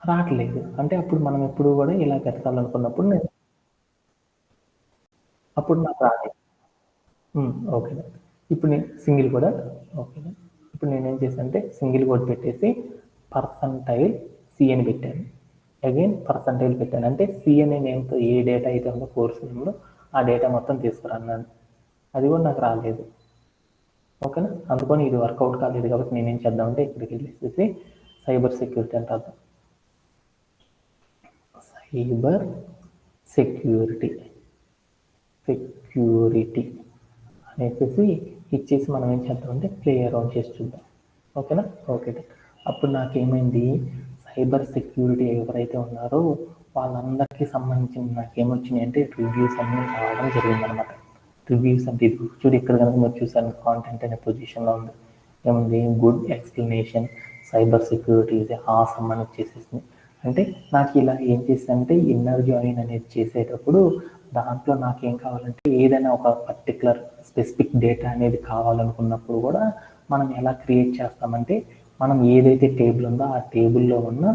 రావట్లేదు అంటే అప్పుడు మనం ఎప్పుడు కూడా ఇలా వెతకాలనుకున్నప్పుడు అప్పుడు నాకు రాలేదు. ఓకే, ఇప్పుడు నేను సింగిల్ కూడా ఓకే. ఇప్పుడు నేను ఏం చేశాను అంటే సింగిల్ కోడ్ పెట్టేసి పర్సంటైల్ సి అని పెట్టాను. అగైన్ పర్సంటైల్ పెట్టాను. అంటే సి అనే నేమ్తో ఏ డేటా అయితే ఉందో కోర్స్ నేమ్లో ఆ డేటా మొత్తం తీసుకురాన్నాను. అది కూడా నాకు రాలేదు. ఓకేనా, అందుకని ఇది వర్కౌట్ కాలేదు. కాబట్టి నేనేం చేద్దామంటే ఇక్కడికి వెళ్ళేసేసి సైబర్ సెక్యూరిటీ అంటే అర్థం, సైబర్ సెక్యూరిటీ అనేసి ఇచ్చేసి మనం ఏం చేద్దామంటే ప్లే అరౌండ్ చేసి చూద్దాం. ఓకేనా, ఓకే. అప్పుడు నాకేమైంది, సైబర్ సెక్యూరిటీ ఎవరైతే ఉన్నారో వాళ్ళందరికీ సంబంధించిన నాకేమొచ్చినాయి అంటే రివ్యూస్ అన్నీ రావడం జరిగిందనమాట. రివ్యూస్ అంటే ఇది చూడు, ఇక్కడ కనుక మీరు చూసాను కాంటెంట్ అనే పొజిషన్లో ఉంది. ఏముంది, గుడ్ ఎక్స్ప్లెనేషన్, సైబర్ సెక్యూరిటీ ఇది ఆసమ్ అని వచ్చేసేసింది. అంటే నాకు ఇలా ఏం చేస్తానంటే ఇన్నర్ జాయిన్ అనేది చేసేటప్పుడు దాంట్లో నాకేం కావాలంటే ఏదైనా ఒక పర్టికులర్ స్పెసిఫిక్ డేటా అనేది కావాలనుకున్నప్పుడు కూడా మనం ఎలా క్రియేట్ చేస్తామంటే మనం ఏదైతే టేబుల్ ఉందో ఆ టేబుల్లో ఉన్న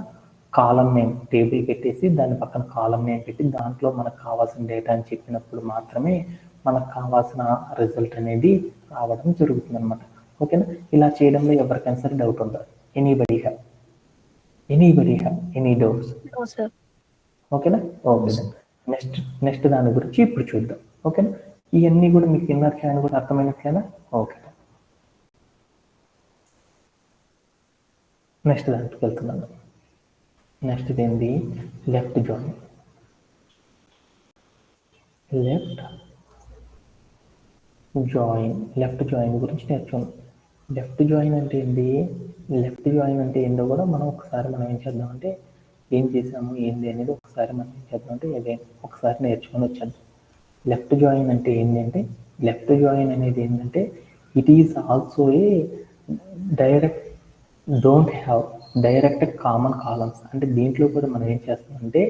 కాలం నేమ్ టేబుల్ పెట్టేసి దాని పక్కన కాలం నేమ్ పెట్టి దాంట్లో మనకు కావాల్సిన డేటా అని చెప్పినప్పుడు మాత్రమే మనకు కావాల్సిన రిజల్ట్ అనేది రావడం జరుగుతుంది అనమాట. ఓకేనా, ఇలా చేయడంలో ఎవరికైనా సరే డౌట్ ఉందా? Anybody have any doubts? ఓకేనా, ఓకే. నెక్స్ట్ దాని గురించి ఇప్పుడు చూద్దాం. ఓకేనా, ఇవన్నీ కూడా మీకు ఇన్నర్ జాయిన్ కూడా అర్థమైనట్లేనా? ఓకే, నెక్స్ట్ దాంట్లోకి వెళ్తున్నాను. నెక్స్ట్ ఏంటి, లెఫ్ట్ జాయిన్ గురించి నేర్చుకున్నాం. లెఫ్ట్ జాయిన్ అంటే ఏంటో కూడా మనం ఒకసారి మనం ఏం చేద్దామంటే ఏం చేసాము ఏంది అనేది ఒకసారి మనం ఏం చేద్దామంటే ఒకసారి నేర్చుకొని వచ్చేద్దాం. లెఫ్ట్ జాయిన్ అంటే ఏంటంటే it is also a direct common columns. అంటే దీంట్లో కూడా మనం ఏం చేస్తామంటే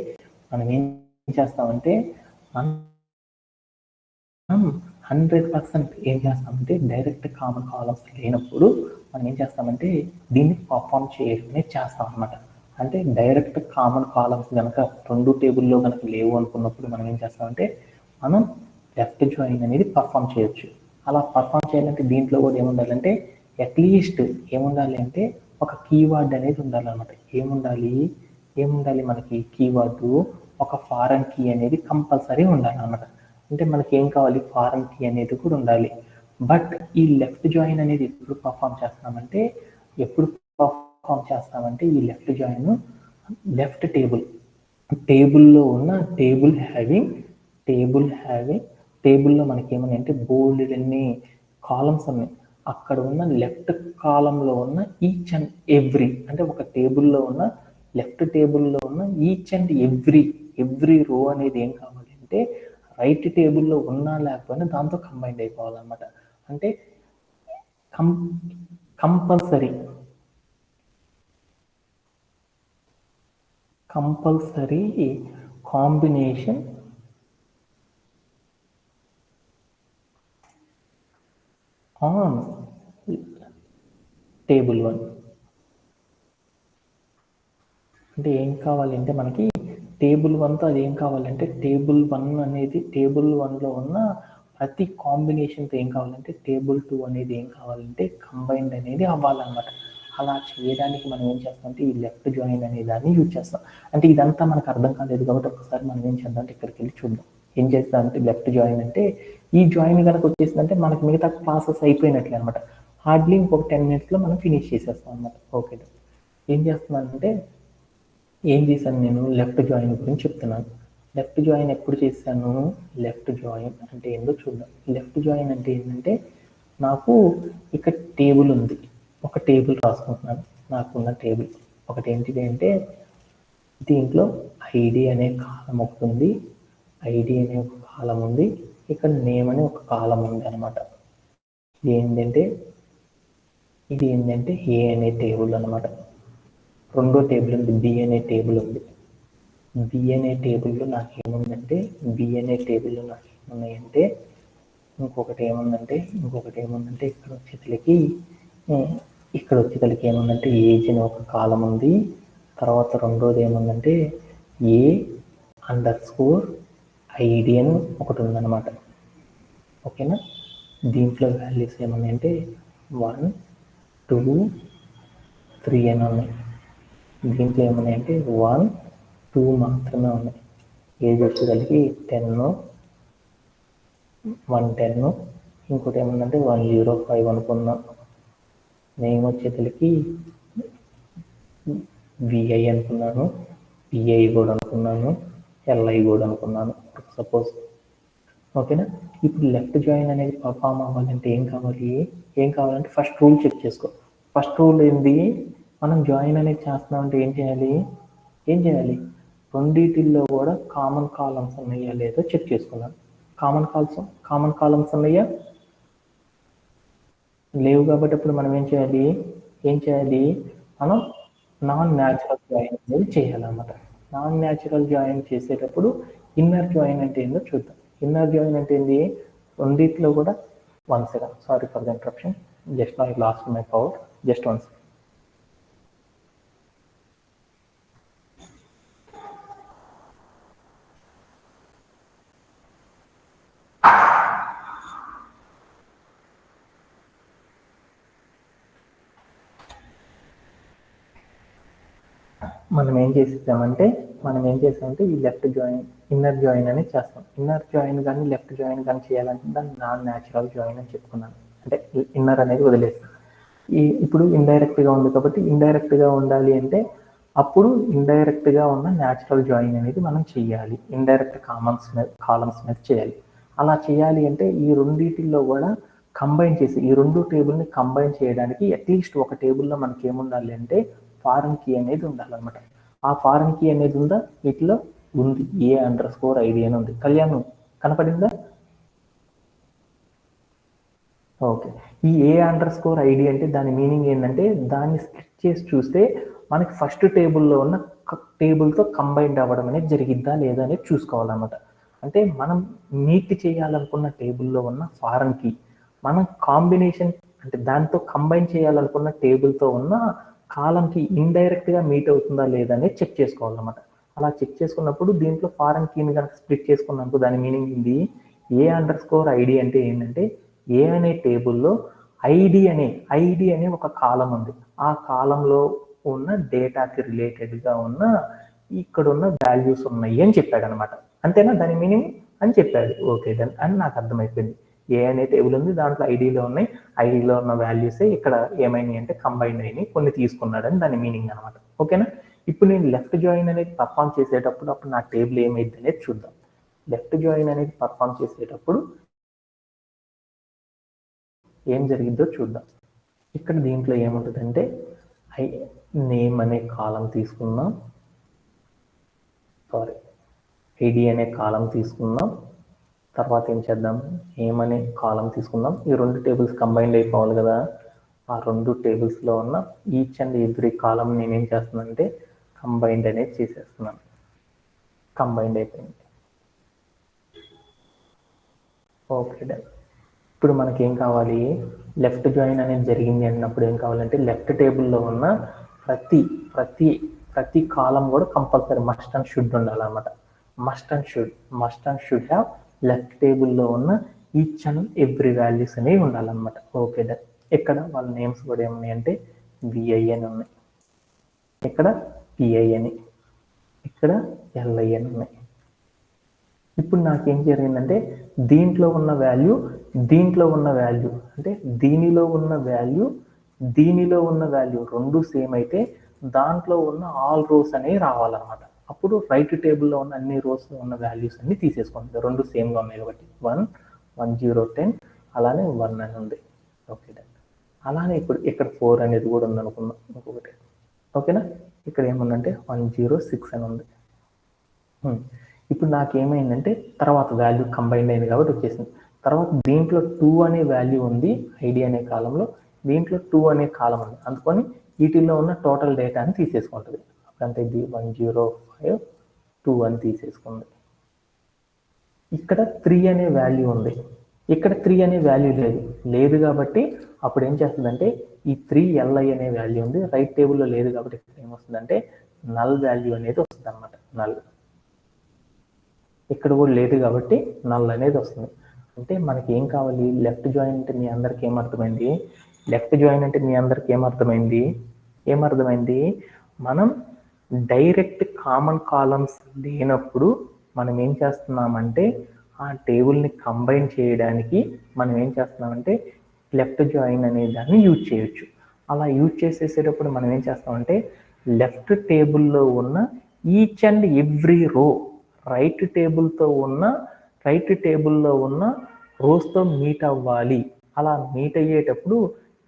100% ఏం చేస్తామంటే డైరెక్ట్ కామన్ కాలమ్స్ లేనప్పుడు మనం ఏం చేస్తామంటే దీన్ని పర్ఫామ్ చేయడమే చేస్తాం అనమాట. అంటే డైరెక్ట్ కామన్ కాలమ్స్ కనుక రెండు టేబుల్లో కనుక లేవు అనుకున్నప్పుడు మనం ఏం చేస్తామంటే మనం లెఫ్ట్ జాయిన్ అనేది పర్ఫామ్ చేయొచ్చు. అలా పర్ఫామ్ చేయాలంటే దీంట్లో కూడా ఏముండాలంటే అట్లీస్ట్ ఏముండాలి అంటే ఒక కీవర్డ్ అనేది ఉండాలన్నమాట. ఏముండాలి మనకి కీవర్డు, ఒక ఫారెన్ కీ అనేది కంపల్సరీ ఉండాలన్నమాట. అంటే మనకి ఏం కావాలి, ఫారెన్ కీ అనేది కూడా ఉండాలి. బట్ ఈ లెఫ్ట్ జాయిన్ అనేది ఎప్పుడు పర్ఫామ్ చేస్తామంటే ఈ లెఫ్ట్ జాయిన్ లెఫ్ట్ టేబుల్ టేబుల్లో ఉన్న టేబుల్లో మనకి ఏమన్నా అంటే బోల్డ్ అన్ని కాలమ్స్ ఉన్నాయి. అక్కడ ఉన్న లెఫ్ట్ కాలంలో ఉన్న ఈచ్ అండ్ ఎవ్రీ అంటే ఒక టేబుల్లో ఉన్న లెఫ్ట్ టేబుల్లో ఉన్న ఈచ్ అండ్ ఎవ్రీ రో అనేది ఏం కావాలి అంటే రైట్ టేబుల్లో ఉన్నా లేకపోయినా దాంతో కంబైండ్ అయిపోవాలన్నమాట. అంటే కంపల్సరీ కాంబినేషన్ ఆన్ టేబుల్ 1 అంటే ఏం కావాలంటే మనకి టేబుల్ 1తో అది ఏం కావాలంటే టేబుల్ 1 అనేది టేబుల్ 1లో ఉన్న ప్రతి కాంబినేషన్తో ఏం కావాలంటే టేబుల్ 2 అనేది ఏం కావాలంటే కంబైన్డ్ అనేది అవ్వాలన్నమాట. అలా చేయడానికి మనం ఏం చేస్తామంటే ఈ లెఫ్ట్ జాయిన్ అనే దాన్ని యూజ్ చేస్తాం. అంటే ఇదంతా మనకు అర్థం కాలేదు కాబట్టి ఒకసారి మనం ఏం చేద్దాం అంటే ఇక్కడికి వెళ్ళి చూద్దాం. ఏం చేస్తాం అంటే లెఫ్ట్ జాయిన్ అంటే ఈ జాయిన్ కనుక వచ్చేసిందంటే మనకి మిగతా క్లాసెస్ అయిపోయినట్లే అనమాట. హార్డ్లీ ఇంకొక 10 minutesలో మనం ఫినిష్ చేసేస్తాం అనమాట. ఓకే, ఏం చేస్తున్నానంటే ఏం చేశాను నేను లెఫ్ట్ జాయిన్ గురించి చెప్తున్నాను. లెఫ్ట్ జాయిన్ ఎప్పుడు చేశాను? లెఫ్ట్ జాయిన్ అంటే ఏందో చూద్దాం. లెఫ్ట్ జాయిన్ అంటే ఏంటంటే నాకు ఇక్కడ టేబుల్ ఉంది, ఒక టేబుల్ రాసుకుంటున్నాను. నాకున్న టేబుల్ ఒకటి ఏంటిది అంటే దీంట్లో ఐడి అనే కాలం ఒకటి ఉంది, ఐడి అనే ఒక కాలం ఉంది, ఇక్కడ నేమ్ అనే ఒక కాలం ఉంది అనమాట. ఇది ఏంటంటే ఏ అనే టేబుల్ అనమాట. రెండో టేబుల్ ఉంది, బి అనే టేబుల్ ఉంది. బి అనే టేబుల్లో నాకేముందంటే ఇంకొకటి ఏముందంటే ఇక్కడ వచ్చేతలకి ఏముందంటే ఏజ్ అని ఒక కాలం ఉంది. తర్వాత రెండోది ఏముందంటే ఏ అండర్స్కోర్ ఐడి అని ఒకటి ఉందన్నమాట. ఓకేనా, దీంట్లో వాల్యూస్ ఏమున్నాయంటే 1, 2, 3 అని ఉన్నాయి. దీంట్లో ఏమున్నాయంటే 1, 2 మాత్రమే ఉన్నాయి. ఏజ్ వచ్చేసరికి 10, 110, ఇంకోటి ఏముందంటే 105 అనుకున్నాం. నేమ్ వచ్చేసరికి విఐ అనుకున్నాను, పిఐ కూడా అనుకున్నాను, ఎల్ఐ కూడా అనుకున్నాను సపోజ్. ఓకేనా, ఇప్పుడు లెఫ్ట్ జాయిన్ అనేది పర్ఫామ్ అవ్వాలంటే ఏం కావాలంటే ఫస్ట్ రూల్ చెక్ చేసుకో. ఫస్ట్ రూల్ ఏంది? మనం జాయిన్ అనేది చేస్తున్నామంటే ఏం చేయాలి? రెండింటిల్లో కూడా కామన్ కాలమ్స్ ఉన్నాయా లేదో చెక్ చేసుకున్నాను. కామన్ కాలమ్స్ ఉన్నాయా లేవు కాబట్టి ఇప్పుడు మనం ఏం చేయాలి? మనం నాన్ న్యాచురల్ జాయిన్ అనేది చేయాలన్నమాట. నాన్ న్యాచురల్ జాయిన్ చేసేటప్పుడు ఇన్నర్ జాయిన్ అంటే ఏందో చూద్దాం. ఇన్నర్ జాయిన్ అంటే ఏంది? రెండిట్లో కూడా 1 second, sorry for the interruption, just I lost my power, just 1 second. మనం ఏం చేసామంటే ఈ లెఫ్ట్ జాయిన్ ఇన్నర్ జాయిన్ అనేది చేస్తాం. ఇన్నర్ జాయిన్ కానీ లెఫ్ట్ జాయిన్ కానీ చేయాలంటే దాన్ని నాన్ న్యాచురల్ జాయిన్ అని చెప్పుకున్నాను. అంటే ఇన్నర్ అనేది వదిలేస్తాం. ఇప్పుడు ఇండైరెక్ట్గా ఉంది కాబట్టి ఇండైరెక్ట్గా ఉండాలి అంటే అప్పుడు ఇండైరెక్ట్గా ఉన్న న్యాచురల్ జాయిన్ అనేది మనం చేయాలి. ఇండైరెక్ట్ కాలమ్స్ మీద చేయాలి. అలా చేయాలి అంటే ఈ రెండింటిల్లో కూడా కంబైన్ చేసి ఈ రెండు టేబుల్ని కంబైన్ చేయడానికి అట్లీస్ట్ ఒక టేబుల్లో మనకి ఏముండాలి అంటే ఫారెన్ కీ అనేది ఉండాలన్నమాట. ఆ ఫారెన్ కీ అనేది ఉందా? వీటిలో ఉంది. ఏ అండర్స్కోర్ ఐడి అని ఉంది. కళ్యాణ్ కనపడిందా? ఓకే, ఈ ఏ అండర్స్కోర్ ఐడి అంటే దాని మీనింగ్ ఏంటంటే దాన్ని స్ప్లిట్ చేసి చూస్తే మనకి ఫస్ట్ టేబుల్లో ఉన్న టేబుల్తో కంబైన్డ్ అవ్వడం అనేది జరిగిద్దా లేదా అనేది చూసుకోవాలన్నమాట. అంటే మనం మీట్ చేయాలనుకున్న టేబుల్లో ఉన్న ఫారెన్ కీ మనం కాంబినేషన్ అంటే దాంతో కంబైన్ చేయాలనుకున్న టేబుల్తో ఉన్న కాలంకి ఇండైరెక్ట్గా మీట్ అవుతుందా లేదా అనేది చెక్ చేసుకోవాలన్నమాట. అలా చెక్ చేసుకున్నప్పుడు దీంట్లో ఫారెన్ కీని కనుక స్ప్లిట్ చేసుకున్నప్పుడు దాని మీనింగ్ ఏంది? ఏ అండర్స్కోర్ ఐడి అంటే ఏంటంటే ఏ అనే టేబుల్లో ఐడి అనే ఒక కాలం ఉంది. ఆ కాలంలో ఉన్న డేటాకి రిలేటెడ్గా ఉన్న ఇక్కడ ఉన్న వాల్యూస్ ఉన్నాయి అని చెప్పాడు అనమాట. అంతేనా దాని మీనింగ్ అని చెప్పాడు. ఓకే డన్ అని నాకు అర్థమైపోయింది. ఏ అనే టేబుల్ ఉంది, దాంట్లో ఐడిలో ఉన్నాయి, ఐడిలో ఉన్న వాల్యూసే ఇక్కడ ఏమైనాయి అంటే కంబైన్ అయినాయి, కొన్ని తీసుకున్నాడని దాని మీనింగ్ అనమాట. ఓకేనా, ఇప్పుడు నేను లెఫ్ట్ జాయిన్ అనేది పర్ఫామ్ చేసేటప్పుడు అప్పుడు నా టేబుల్ ఏమైంది అనేది చూద్దాం. లెఫ్ట్ జాయిన్ అనేది పర్ఫామ్ చేసేటప్పుడు ఏం జరిగిద్దో చూద్దాం. ఇక్కడ దీంట్లో ఏముంటుందంటే నేమ్ అనే కాలం తీసుకుందాం, ఐడి అనే కాలం తీసుకుందాం. తర్వాత ఏం చేద్దాం, నేమ్ అనే కాలం తీసుకుందాం. ఈ రెండు టేబుల్స్ కంబైన్డ్ అయిపోవాలి కదా. ఆ రెండు టేబుల్స్లో ఉన్న ఈచ్ అండ్ ఎవ్రీ కాలం నేనేం చేస్తున్నానంటే కంబైన్డ్ అనేది చేసేస్తున్నాను. కంబైన్డ్ అయిపోయింది. Okay done. ఇప్పుడు మనకి ఏం కావాలి, లెఫ్ట్ జాయిన్ అనేది జరిగింది అన్నప్పుడు ఏం కావాలంటే లెఫ్ట్ టేబుల్లో ఉన్న ప్రతి కాలం కూడా కంపల్సరీ మస్ట్ అండ్ షుడ్ ఉండాలన్నమాట. Must and should have left టేబుల్లో ఉన్న ఈచ్ అండ్ ఎవ్రీ వాల్యూస్ అనేవి ఉండాలన్నమాట. Okay done. ఇక్కడ వాళ్ళ నేమ్స్ కూడా ఏమున్నాయి అంటే విఐ అని ఉన్నాయి, ఇక్కడ పిఐ అని, ఇక్కడ ఎల్ఐ అని ఉన్నాయి. ఇప్పుడు నాకేం జరిగిందంటే దీంట్లో ఉన్న వాల్యూ అంటే దీనిలో ఉన్న వాల్యూ రెండు సేమ్ అయితే దాంట్లో ఉన్న ఆల్ రోస్ అనేవి రావాలన్నమాట. అప్పుడు రైట్ టేబుల్లో ఉన్న అన్ని రోస్లో ఉన్న వాల్యూస్ అన్ని తీసేసుకుంటుంది. రెండు సేమ్గా ఉన్నాయి కాబట్టి 1, 1, 0, 10 అలానే 1 అని ఉంది. Okay done. అలానే ఇప్పుడు ఇక్కడ 4 అనేది కూడా ఉంది అనుకుందాం ఇంకొకటి. ఓకేనా, ఇక్కడ ఏముందంటే 106 అని ఉంది. ఇప్పుడు నాకేమైందంటే తర్వాత వాల్యూ కంబైన్డ్ అయింది కాబట్టి వచ్చేసింది. తర్వాత దీంట్లో 2 అనే వాల్యూ ఉంది ఐడి అనే కాలంలో, దీంట్లో 2 అనే కాలం ఉంది. అందుకని వీటిల్లో ఉన్న టోటల్ డేటాని తీసేసుకుంటుంది. అంటే ఇది 105.2 అని తీసేసుకుంది. ఇక్కడ 3 అనే వాల్యూ ఉంది, ఇక్కడ 3 అనే వాల్యూ లేదు కాబట్టి అప్పుడు ఏం చేస్తుందంటే ఈ 3 LI అనే వాల్యూ ఉంది, రైట్ టేబుల్లో లేదు కాబట్టి ఇక్కడ ఏమొస్తుందంటే నల్ వాల్యూ అనేది వస్తుంది అనమాట. నల్ ఇక్కడ కూడా లేదు కాబట్టి నల్ అనేది వస్తుంది. అంటే మనకి ఏం కావాలి, లెఫ్ట్ జాయిన్ అంటే మీ అందరికి ఏమర్థమైంది, ఏమర్థమైంది మనం డైరెక్ట్ కామన్ కాలమ్స్ లేనప్పుడు మనం ఏం చేస్తున్నామంటే ఆ టేబుల్ని కంబైన్ చేయడానికి మనం ఏం చేస్తున్నామంటే లెఫ్ట్ జాయిన్ అనే దాన్ని యూజ్ చేయొచ్చు. అలా యూజ్ చేసేటప్పుడు మనం ఏం చేస్తామంటే లెఫ్ట్ టేబుల్లో ఉన్న ఈచ్ అండ్ ఎవ్రీ రో రైట్ టేబుల్లో ఉన్న రోస్తో మీట్ అవ్వాలి. అలా మీట్ అయ్యేటప్పుడు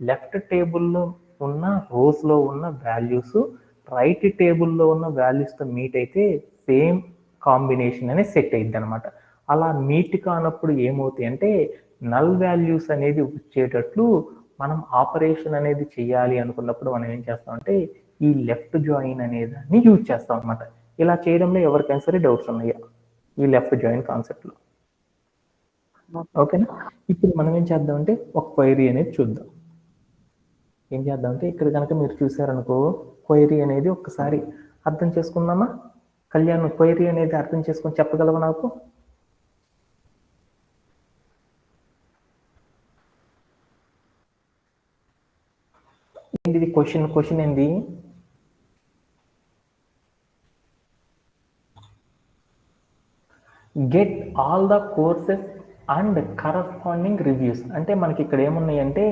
లెఫ్ట్ టేబుల్లో ఉన్న రోస్లో ఉన్న వాల్యూస్ రైట్ టేబుల్లో ఉన్న వాల్యూస్తో మీట్ అయితే సేమ్ కాంబినేషన్ అనేది సెట్ అయ్యిద్ది అనమాట. అలా మీట్ కానప్పుడు ఏమవుతాయి అంటే నల్ వాల్యూస్ అనేది వచ్చేటట్లు మనం ఆపరేషన్ అనేది చేయాలి అనుకున్నప్పుడు మనం ఏం చేస్తామంటే ఈ లెఫ్ట్ జాయిన్ అనే దాన్ని యూజ్ చేస్తాం అనమాట. ఇలా చేయడంలో ఎవరికైనా సరే డౌట్స్ ఉన్నాయా ఈ లెఫ్ట్ జాయిన్ కాన్సెప్ట్లో? ఓకేనా. ఇప్పుడు మనం ఏం చేద్దామంటే ఒక క్వైరీ అనేది చూద్దాం. ఏం చేద్దామంటే ఇక్కడ కనుక మీరు చూసారనుకో క్వైరీ అనేది ఒక్కసారి అర్థం చేసుకుందామా? కళ్యాణ్, క్వైరీ అనేది అర్థం చేసుకొని చెప్పగలవా నాకు? ఏంటిది క్వశ్చన్ ఏంది? Get all the courses and corresponding reviews. అంటే మనకి ఇక్కడ ఏమున్నాయి అంటే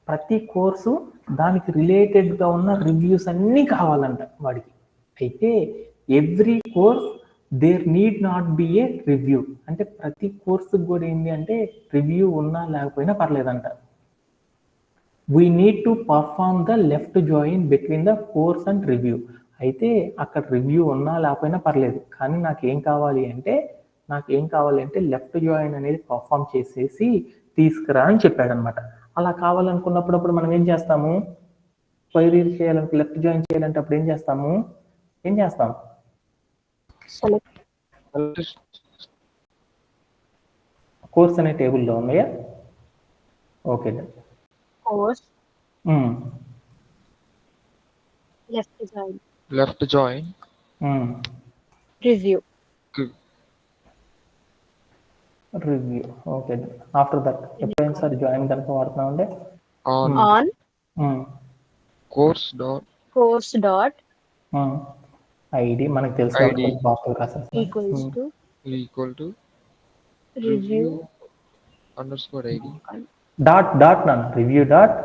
ప్రతి కోర్సు దానికి రిలేటెడ్గా ఉన్న రివ్యూస్ అన్నీ కావాలంట వాడికి. అయితే every course there need not be a review. అంటే ప్రతి కోర్సుకు కూడా ఏంటి అంటే రివ్యూ ఉన్నా లేకపోయినా పర్లేదంట. We need to perform the left join between the course and review. అయితే అక్కడ రివ్యూ ఉన్నా లేకపోయినా పర్లేదు, కానీ నాకేం కావాలి అంటే లెఫ్ట్ జాయిన్ అనేది పర్ఫామ్ చేసేసి తీసుకురా అని చెప్పాడు అనమాట. అలా కావాలనుకున్నప్పుడు మనం ఏం చేస్తాము, క్వైరీ చేయాలంటే లెఫ్ట్ జాయిన్ చేయాలంటే అప్పుడు ఏం చేస్తాం కోర్స్ అనే టేబుల్లో ఉన్నాయా? Okay course left join review. Okay. After that ఎప్పుడైనా సార్ జాయిన్ కనుక వాడుతున్నాం అంటే ఆన్ కోర్స్ డాట్ ఐడి మనకు తెలుసు equal to review _ID dot నాన్న రివ్యూ డాట్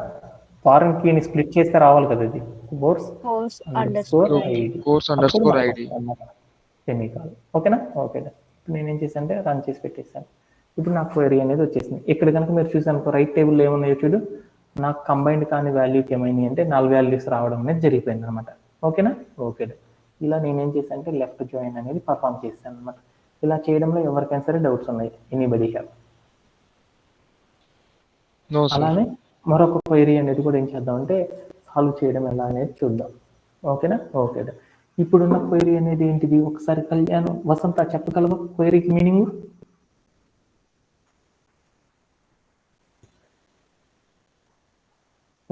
ఫారెన్ కీని స్ప్లిట్ చేస్తే రావాలి కదా ఇది. Course course underscore underscore ID ID. course underscore ID. సెమీకాల్. ఓకేనా? ఓకే. ఇప్పుడు నేను ఏం చేశాను అంటే రన్ చేసి పెట్టేశాను. ఇప్పుడు నాకు క్వెరీ అనేది వచ్చేసింది. ఇక్కడ కనుక మీరు చూసాను రైట్ టేబుల్లో ఏమున్నాయో చూడు, నాకు కంబైన్డ్ కాని వాల్యూకి ఏమైంది అంటే నల్ వాల్యూస్ రావడం అనేది జరిగిపోయింది అనమాట. ఓకేనా? ఓకే. ఇలా నేనేం చేశాను అంటే లెఫ్ట్ జాయిన్ అనేది పర్ఫామ్ చేశాను అనమాట. ఇలా చేయడంలో ఎవరికైనా సరే డౌట్స్ ఉన్నాయి? Anybody have? No, sir. అలానే మరొక క్వైరీ అనేది కూడా ఏం చేద్దామంటే సాల్వ్ చేయడం ఎలా అనేది చూద్దాం. ఓకేనా? ఓకే. ఇప్పుడున్న క్వైరీ అనేది ఏంటిది? ఒకసారి కళ్యాణ్, వసంత చెప్పగలవా క్వైరీకి మీనింగ్?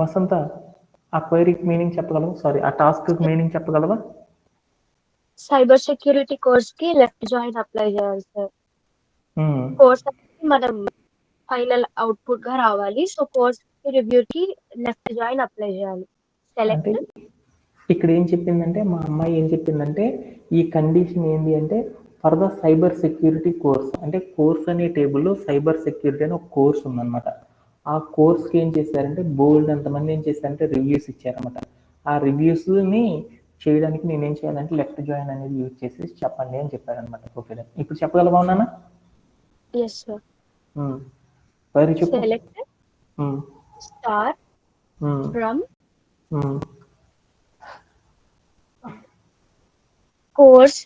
వసంత ఆ క్వైరీకి మీనింగ్ చెప్పగలవా? సారీ, ఆ టాస్క్ మీనింగ్ చెప్పగలవా? సైబర్ సెక్యూరిటీ కోర్స్ కి లెఫ్ట్ జాయిన్ అప్లై చేయాలి సార్. Hmm. కోర్స్ అనేది మనం ఫైనల్ అవుట్పుట్ గా రావాలి. సో కోర్స్ రివ్యూ కి లెఫ్ట్ జాయిన్ అప్లై చేయాలి. అంటే సెలెక్ట్ ఇక్కడ ఏం చెప్పిందంటే మా అమ్మాయి ఏం చెప్పిందంటే ఈ కండిషన్ ఏంటి అంటే for the cyber security course, అంటే కోర్స్ అనే టేబుల్లో సైబర్ సెక్యూరిటీ అని ఒక కోర్స్ ఉందన్నమాట. ఆ కోర్స్కి ఏం చేశారంటే బోల్డ్ అంతమంది ఏం చేశారంటే రివ్యూస్ ఇచ్చారన్నమాట. ఆ రివ్యూస్ని చేయడానికి నేనేం చేయాలంటే లెఫ్ట్ జాయిన్ అనేది యూజ్ చేసి చెప్పండి అని చెప్పారనమాట. ఓకే, ఇప్పుడు చెప్పగలవా నాన్న? Yes sir. క్వైరీ చెప్పు. Select star from course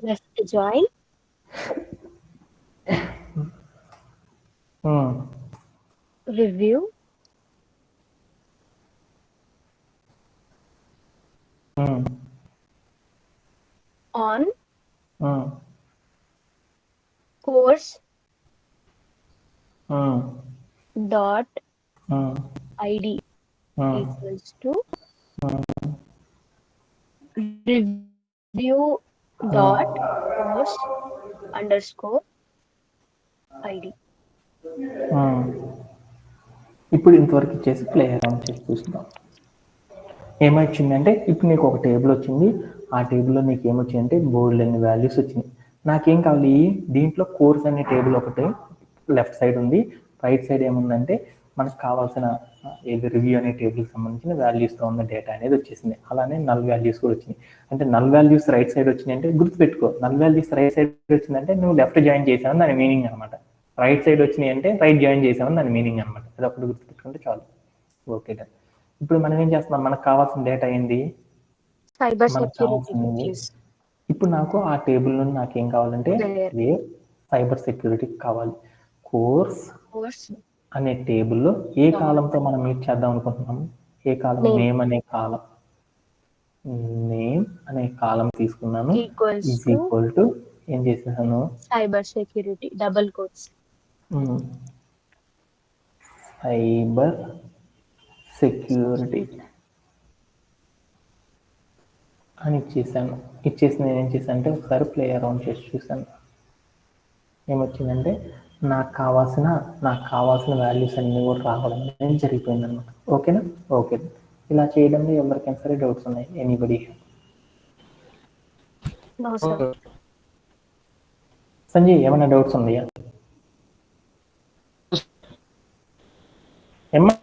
left join review on course dot id equals to review dot course underscore id. ఇప్పుడు ఇంతవరకు ఇచ్చేసి ప్లే అరౌండ్ చేసి చూద్దాం. ఏమొచ్చిందంటే ఇప్పుడు నీకు ఒక టేబుల్ వచ్చింది. ఆ టేబుల్లో నీకు ఏమొచ్చిందంటే బోల్డ్ అనే వాల్యూస్ వచ్చినాయి. నాకేం కావాలి? దీంట్లో కోర్స్ అనే టేబుల్ ఒకటి లెఫ్ట్ సైడ్ ఉంది, రైట్ సైడ్ ఏముందంటే మనకు కావాల్సిన ఏది రివ్యూ అనే టేబుల్ సంబంధించిన వాల్యూస్తో ఉన్న డేటా అనేది వచ్చేసింది. అలానే నల్ వాల్యూస్ కూడా వచ్చినాయి. అంటే నల్ వాల్యూస్ రైట్ సైడ్ వచ్చినాయి అంటే గుర్తుపెట్టుకో, నల్ వాల్యూస్ రైట్ సైడ్ వచ్చిందంటే నువ్వు లెఫ్ట్ జాయిన్ చేసావని దాని మీనింగ్ అనమాట. రైట్ సైడ్ వచ్చినాయి అంటే రైట్ జాయిన్ చేసావని దాని మీనింగ్ అనమాట. అది అప్పుడు గుర్తుపెట్టుకుంటే చాలు. ఓకే. ఇప్పుడు మనం ఏం చేస్తున్నాం? మనకు కావాల్సిన డేటా ఏంది? Cyber మనకు security కావాల్సింది cookies. ఇప్పుడు నాకు ఆ టేబుల్ నుండి నాకేం కావాలంటే Where? సైబర్ సెక్యూరిటీ కావాలి. కోర్స్ Course అనే టేబుల్లో ఏ కాలంతో మనం మీట్ చేద్దాం అనుకుంటున్నాము? ఏ కాలం? నేమ్ అనే కాలం. నేమ్ అనే కాలం తీసుకున్నాను. equals is to equal to ఏం చేసేసాను? cyber security double quotes. Cyber security అని ఇచ్చేసాను. ఇచ్చేసి నేను ఏం చేశాను అంటే ఒకసారి ప్లే అరౌండ్ చేసి చూసాను. ఏమొచ్చిందంటే నాకు కావాల్సిన వాల్యూస్ అన్నీ కూడా రావడం అనేది జరిగిపోయింది అనమాట. ఓకేనా? ఓకే. ఇలా చేయడంలో ఎవరికైనా సరే డౌట్స్ ఉన్నాయి? ఎనీబడి? No sir. సంజయ్ ఏమైనా డౌట్స్ ఉన్నాయా? ఏమ్మా?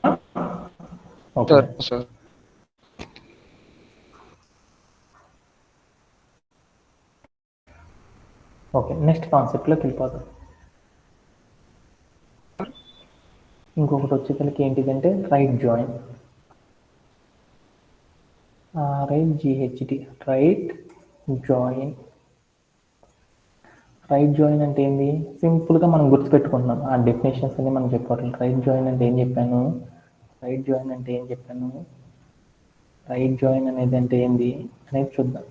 ఓకే. Sir. ఓకే, నెక్స్ట్ కాన్సెప్ట్లోకి వెళ్ళిపోతాం. ఇంకొకటి వచ్చేసరికి ఏంటిదంటే right join. Right GHD right join. Right join అంటే ఏంది? సింపుల్గా మనం గుర్తుపెట్టుకుంటున్నాం. ఆ డెఫినేషన్స్ అన్ని మనం చెప్పుకోవాలి. రైట్ జాయిన్ అంటే ఏం చెప్పాను? రైట్ జాయిన్ అనేది అంటే ఏంది అనేది చూద్దాం.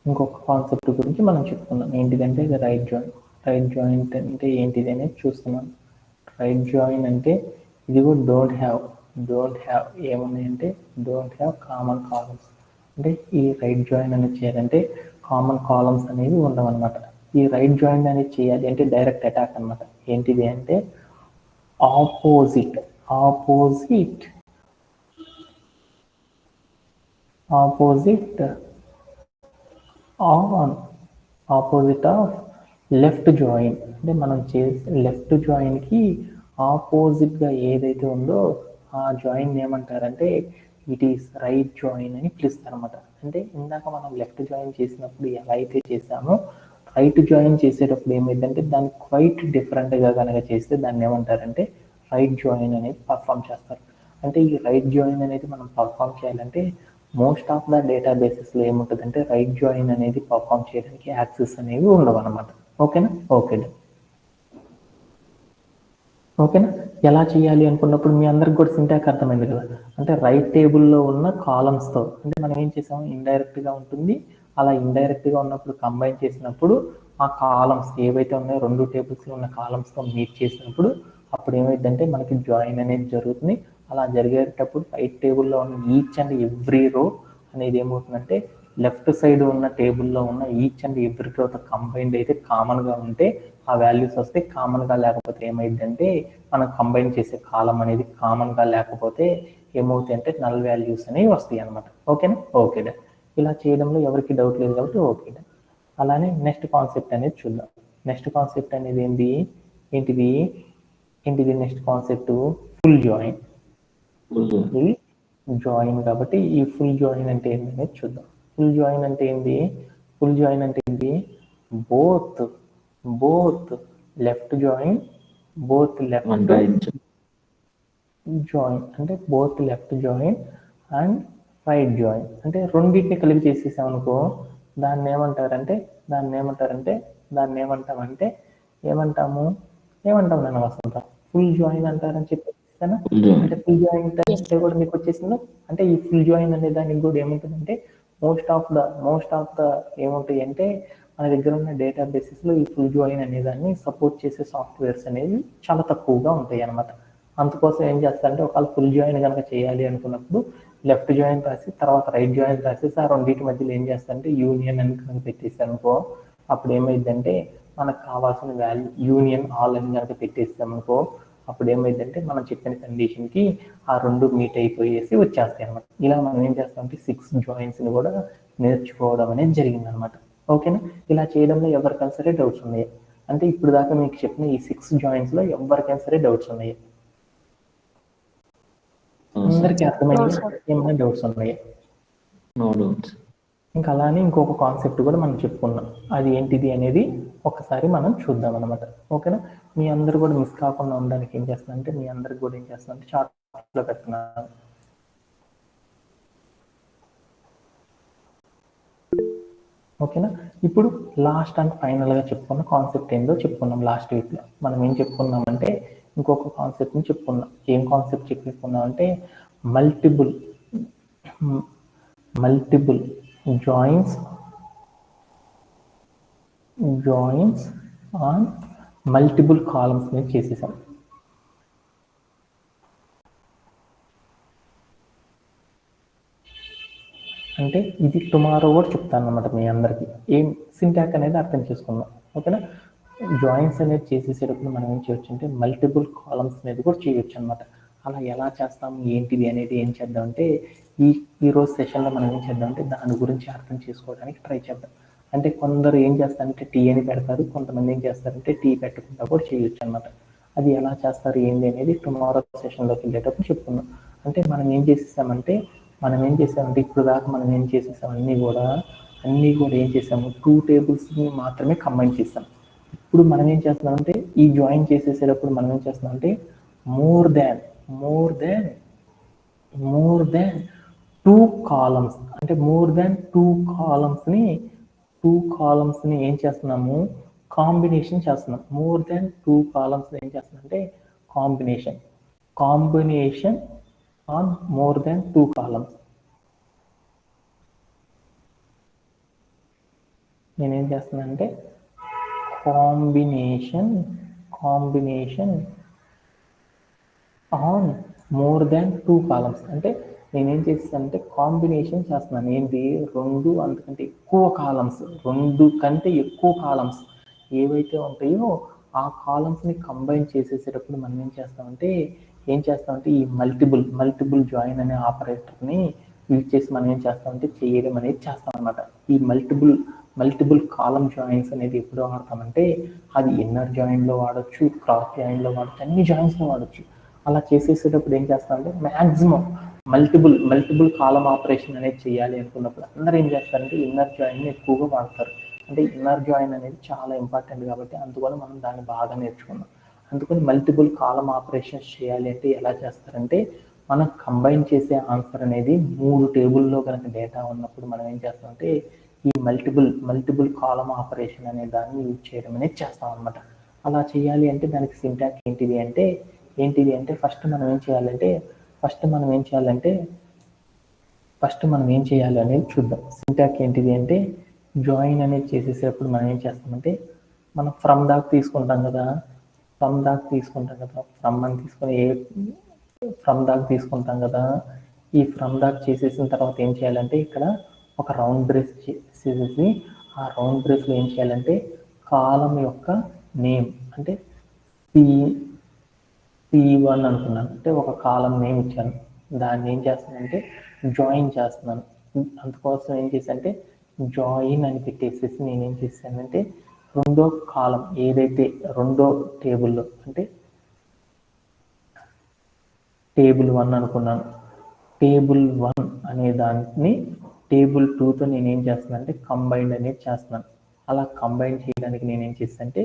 ఇంకొక కాన్సెప్ట్ గురించి మనం చెప్పుకుందాం. ఏంటిదంటే ఇది రైట్ జాయిన్. రైట్ జాయిన్ అంటే ఏంటిది అనేది చూస్తున్నాం. రైట్ జాయిన్ అంటే ఇది కూడా డోంట్ హ్యావ్ ఏమున్నాయంటే డోంట్ హ్యావ్ కామన్ కాలమ్స్. అంటే ఈ రైట్ జాయిన్ అనేది చేయాలంటే కామన్ కాలమ్స్ అనేవి ఉండవన్నమాట. ఈ రైట్ జాయిన్ అనేది చేయాలి అంటే డైరెక్ట్ అటాక్ అనమాట. ఏంటిది అంటే ఆపోజిట్ ఆఫ్ లెఫ్ట్ జాయిన్. అంటే మనం చేసే లెఫ్ట్ జాయిన్కి ఆపోజిట్గా ఏదైతే ఉందో ఆ జాయిన్ ఏమంటారంటే ఇట్ ఈస్ రైట్ జాయిన్ అని పిలుస్తారు అనమాట. అంటే ఇందాక మనం లెఫ్ట్ జాయిన్ చేసినప్పుడు ఎలా అయితే చేసామో రైట్ జాయిన్ చేసేటప్పుడు ఏమైందంటే దాన్ని క్వైట్ డిఫరెంట్గా కనుక చేస్తే దాన్ని ఏమంటారంటే రైట్ జాయిన్ అనేది పర్ఫామ్ చేస్తారు. అంటే ఈ రైట్ జాయిన్ అనేది మనం పర్ఫామ్ చేయాలంటే మోస్ట్ ఆఫ్ ద డేటా బేసెస్లో ఏముంటుందంటే రైట్ జాయిన్ అనేది పర్ఫామ్ చేయడానికి యాక్సెస్ అనేవి ఉండవు అనమాట. ఓకేనా? ఓకేనా? ఎలా చేయాలి అనుకున్నప్పుడు మీ అందరికి కూడా సింటాక్ అర్థమైంది కదా. అంటే రైట్ టేబుల్లో ఉన్న కాలమ్స్తో అంటే మనం ఏం చేసాము ఇండైరెక్ట్గా ఉంటుంది. అలా ఇండైరెక్ట్గా ఉన్నప్పుడు కంబైన్ చేసినప్పుడు ఆ కాలమ్స్ ఏవైతే ఉన్నాయో 2 టేబుల్స్లో ఉన్న కాలమ్స్తో మీట్ చేసినప్పుడు అప్పుడు ఏమైందంటే మనకి జాయిన్ అనేది జరుగుతుంది. అలా జరిగేటప్పుడు రైట్ టేబుల్లో ఉన్న ఈచ్ అండ్ ఎవ్రీ రో అనేది ఏమవుతుందంటే లెఫ్ట్ సైడ్ ఉన్న టేబుల్లో ఉన్న ఈచ్ అండ్ ఎవ్రీ రోతో కంబైన్డ్ అయితే కామన్గా ఉంటే ఆ వాల్యూస్ వస్తే కామన్గా లేకపోతే ఏమైందంటే మనం కంబైన్ చేసే కాలం అనేది కామన్గా లేకపోతే ఏమవుతాయి అంటే నల్ వాల్యూస్ అనేవి వస్తాయి అనమాట. ఓకేనా? ఇలా చేయడంలో ఎవరికి డౌట్ లేదు కాబట్టి ఓకేనా. అలానే నెక్స్ట్ కాన్సెప్ట్ అనేది చూద్దాం. నెక్స్ట్ కాన్సెప్ట్ అనేది ఏంటిది నెక్స్ట్ కాన్సెప్ట్ ఫుల్ జాయిన్. ఇది జాయిన్ కాబట్టి ఈ ఫుల్ జాయిన్ అంటే ఏంటి అనేది చూద్దాం. ఫుల్ జాయిన్ అంటే ఏంటి? బోత్ లెఫ్ట్ జాయిన్ జాయిన్ అంటే both left join and right join అంటే రెండింటిని కలిపి చేసేసాం అనుకో దాన్ని ఏమంటాము నేను వసంత ఫుల్ జాయిన్ అంటారని చెప్పేసాను. అంటే ఫుల్ జాయిన్ అంటే కూడా మీకు వచ్చేసిందా? అంటే ఈ ఫుల్ జాయిన్ అనే దానికి కూడా ఏముంటుందంటే మోస్ట్ ఆఫ్ ద ఏముంటాయి అంటే మన దగ్గర ఉన్న డేటా బేసిస్లో ఈ ఫుల్ జాయిన్ అనే దాన్ని సపోర్ట్ చేసే సాఫ్ట్వేర్స్ అనేవి చాలా తక్కువగా ఉంటాయి అన్నమాట. అందుకోసం ఏం చేస్తారంటే ఒకవేళ ఫుల్ జాయిన్ కనుక చేయాలి అనుకున్నప్పుడు లెఫ్ట్ జాయిన్ రాసి తర్వాత రైట్ జాయిన్ రాసేసి ఆ రెండింటి మధ్యలో ఏం చేస్తారంటే యూనియన్ అని కనుక పెట్టేసారు అనుకో అప్పుడు ఏమైందంటే మనకు కావాల్సిన వాల్యూ యూనియన్ ఆల్ అని కనుక పెట్టేస్తాం అనుకో అప్పుడు ఏమైందంటే మనం చెప్పిన కండిషన్కి ఆ రెండు మీట్ అయిపోయేసి వచ్చేస్తాయి అనమాట. ఇలా మనం ఏం చేస్తామంటే 6 జాయిన్స్ని కూడా నేర్చుకోవడం అనేది జరిగింది అనమాట. ఓకేనా? ఇలా చేయడంలో ఎవరికైనా సరే డౌట్స్ ఉన్నాయి అంటే ఇప్పుడు దాకా మీకు చెప్పిన ఈ 6 జాయిన్స్లో ఎవరికైనా సరే డౌట్స్ ఉన్నాయి? అందరికీ అర్థమైంది? ఏమైనా డౌట్స్ ఉన్నాయి? ఇంకా అలానే ఇంకొక కాన్సెప్ట్ కూడా మనం చెప్పుకున్నాం. అది ఏంటిది అనేది ఒకసారి మనం చూద్దాం అనమాట. ఓకేనా? మీ అందరు కూడా మిస్ కాకుండా ఉండడానికి ఏం చేస్తానంటే మీ అందరికి కూడా ఏం చేస్తానంటే చార్ట్లో పెడుతున్నాను. ఓకేనా? ఇప్పుడు లాస్ట్ అండ్ ఫైనల్గా చెప్పుకున్న కాన్సెప్ట్ ఏందో చెప్పుకున్నాం. లాస్ట్ వీక్లో మనం ఏం చెప్పుకున్నామంటే ఇంకొక కాన్సెప్ట్ని చెప్పుకున్నాం. ఏం కాన్సెప్ట్ చెప్పుకున్నాం అంటే multiple joins on multiple columns మీద చేసేసాం. అంటే ఇది టుమారో కూడా చెప్తాను అనమాట మీ అందరికీ. ఏం సింటాక్ అనేది అర్థం చేసుకుందాం. ఓకేనా? జాయిన్స్ అనేది చేసేసేటప్పుడు మనం ఏం చేయొచ్చు అంటే మల్టిపుల్ కాలమ్స్ అనేది కూడా చేయొచ్చు అనమాట. అలా ఎలా చేస్తాము ఏంటిది అనేది ఏం చేద్దామంటే ఈ రోజు సెషన్లో మనం ఏం చేద్దామంటే దాని గురించి అర్థం చేసుకోవడానికి ట్రై చేద్దాం. అంటే కొందరు ఏం చేస్తారంటే టీ అని పెడతారు, కొంతమంది ఏం చేస్తారంటే టీ పెట్టకుండా కూడా చేయొచ్చు అనమాట. అది ఎలా చేస్తారు ఏంటి అనేది టుమారో సెషన్లోకి వెళ్ళేటప్పుడు చెప్పుకుందాం. అంటే మనం ఏం చేసామంటే ఇప్పుడు దాకా మనం ఏం చేసేసాం అన్నీ కూడా ఏం చేసాము 2 టేబుల్స్ని మాత్రమే కంబైన్ చేస్తాం. ఇప్పుడు మనం ఏం చేస్తున్నామంటే ఈ జాయిన్ చేసేసేటప్పుడు మనం ఏం చేస్తున్నామంటే మోర్ దాన్ 2 కాలమ్స్ అంటే మోర్ దాన్ 2 కాలమ్స్ని ఏం చేస్తున్నాము కాంబినేషన్ చేస్తున్నాం. మోర్ దాన్ 2 కాలమ్స్ని ఏం చేస్తున్నాం అంటే combination on more than 2 columns. నేనేం చేస్తున్నానంటే combination on more than 2 columns అంటే నేనేం చేస్తానంటే కాంబినేషన్ చేస్తున్నాను. ఏంటి 2 అంతకంటే ఎక్కువ కాలమ్స్ 2 కంటే ఎక్కువ కాలమ్స్ ఏవైతే ఉంటాయో ఆ కాలమ్స్ని కంబైన్ చేసేసేటప్పుడు మనం ఏం చేస్తామంటే ఈ మల్టిపుల్ జాయిన్ అనే ఆపరేటర్ని యూజ్ చేసి మనం ఏం చేస్తామంటే చేయడం అనేది చేస్తాం అనమాట. ఈ మల్టిపుల్ కాలమ్ జాయిన్స్ అనేది ఎప్పుడు వాడతామంటే అది ఇన్నర్ జాయిన్లో వాడచ్చు, క్రాస్ జాయిన్లో వాడచ్చు, అన్ని జాయిన్స్లో వాడచ్చు. అలా చేసేసేటప్పుడు ఏం చేస్తామంటే మ్యాక్సిమం మల్టిపుల్ కాలం ఆపరేషన్ అనేది చేయాలి అనుకున్నప్పుడు అందరూ ఏం చేస్తారంటే ఇన్నర్ జాయిన్ ఎక్కువగా వాడతారు. అంటే ఇన్నర్ జాయిన్ అనేది చాలా ఇంపార్టెంట్ కాబట్టి అందువల్ల మనం దాన్ని బాగా నేర్చుకున్నాం. అందుకని మల్టిపుల్ కాలం ఆపరేషన్స్ చేయాలి అంటే ఎలా చేస్తారంటే మనం కంబైన్ చేసే ఆన్సర్ అనేది 3 టేబుల్లో కనుక డేటా ఉన్నప్పుడు మనం ఏం చేస్తామంటే ఈ మల్టిపుల్ కాలం ఆపరేషన్ అనే దాన్ని యూజ్ చేయడం అనేది చేస్తాం అనమాట. అలా చేయాలి అంటే దానికి సింటాక్స్ ఏంటిది అంటే ఫస్ట్ మనం ఏం చేయాలి అనేది చూద్దాం. సింటాక్స్ ఏంటిది అంటే జాయిన్ అనేది చేసేసేటప్పుడు మనం ఏం చేస్తామంటే మనం ఫ్రమ్ దాకా తీసుకుంటాం కదా, ఫ్రమ్ దాకా తీసుకుంటాం కదా. ఈ ఫ్రమ్ దాకా చేసేసిన తర్వాత ఏం చేయాలంటే ఇక్కడ ఒక రౌండ్ బ్రేస్ చేసేసి ఆ రౌండ్ బ్రేస్లో ఏం చేయాలంటే కాలం యొక్క నేమ్ అంటే P1 అనుకున్నాను, అంటే ఒక కాలం నేమ్ ఇచ్చాను, దాన్ని ఏం చేస్తానంటే జాయిన్ చేస్తున్నాను. అందుకోసం ఏం చేశానంటే జాయిన్ అని పెట్టేసేసి నేనేం చేశానంటే రెండో కాలం ఏదైతే రెండో టేబుల్లో అంటే టేబుల్ 1 అనుకున్నాను, టేబుల్ 1 అనే దాన్ని టేబుల్ 2తో నేనేం చేస్తున్నానంటే కంబైన్డ్ అనేది చేస్తున్నాను. అలా కంబైన్ చేయడానికి నేనేం చేస్తానంటే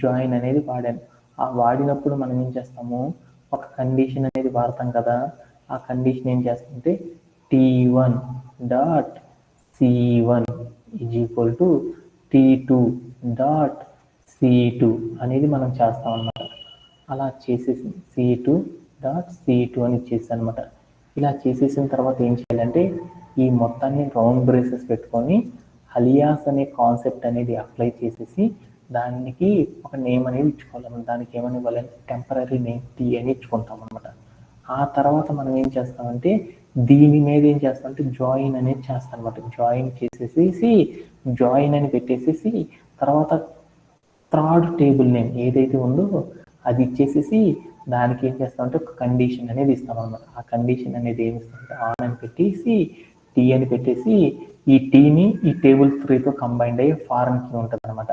జాయిన్ అనేది వాడాను. ఆ వాడినప్పుడు మనం ఏం చేస్తాము ఒక కండిషన్ అనేది వాడతాం కదా, ఆ కండిషన్ ఏం చేస్తుంటే T1 dot C1 is equal to T2 dot C2 అనేది మనం చేస్తాం అన్నమాట. అలా చేసేసి C2 డాట్ C2 అని ఇచ్చేసి అనమాట. ఇలా చేసేసిన తర్వాత ఏం చేయాలంటే ఈ మొత్తాన్ని రౌండ్ బ్రేసెస్ పెట్టుకొని అలియాస్ అనే కాన్సెప్ట్ అనేది అప్లై చేసేసి దానికి ఒక నేమ్ అనేది ఇచ్చుకోవాలి. దానికి ఏమని ఇవ్వాలంటే టెంపరీ నేమ్ T అని ఇచ్చుకుంటాం అనమాట. ఆ తర్వాత మనం ఏం చేస్తామంటే దీని మీద ఏం చేస్తామంటే జాయిన్ అనేది చేస్తాం అనమాట. జాయిన్ చేసేసి జాయిన్ అని పెట్టేసేసి తర్వాత థర్డ్ టేబుల్ నేమ్ ఏదైతే ఉందో అది ఇచ్చేసేసి దానికి ఏం చేస్తామంటే ఒక కండిషన్ అనేది ఇస్తాం అనమాట. ఆ కండిషన్ అనేది ఏమి ఇస్తామంటే ఆన్ అని పెట్టేసి టీ అని పెట్టేసి ఈ టీని ఈ టేబుల్ 3తో కంబైన్డ్ అయ్యే ఫారెన్ కీ ఉంటుంది అనమాట.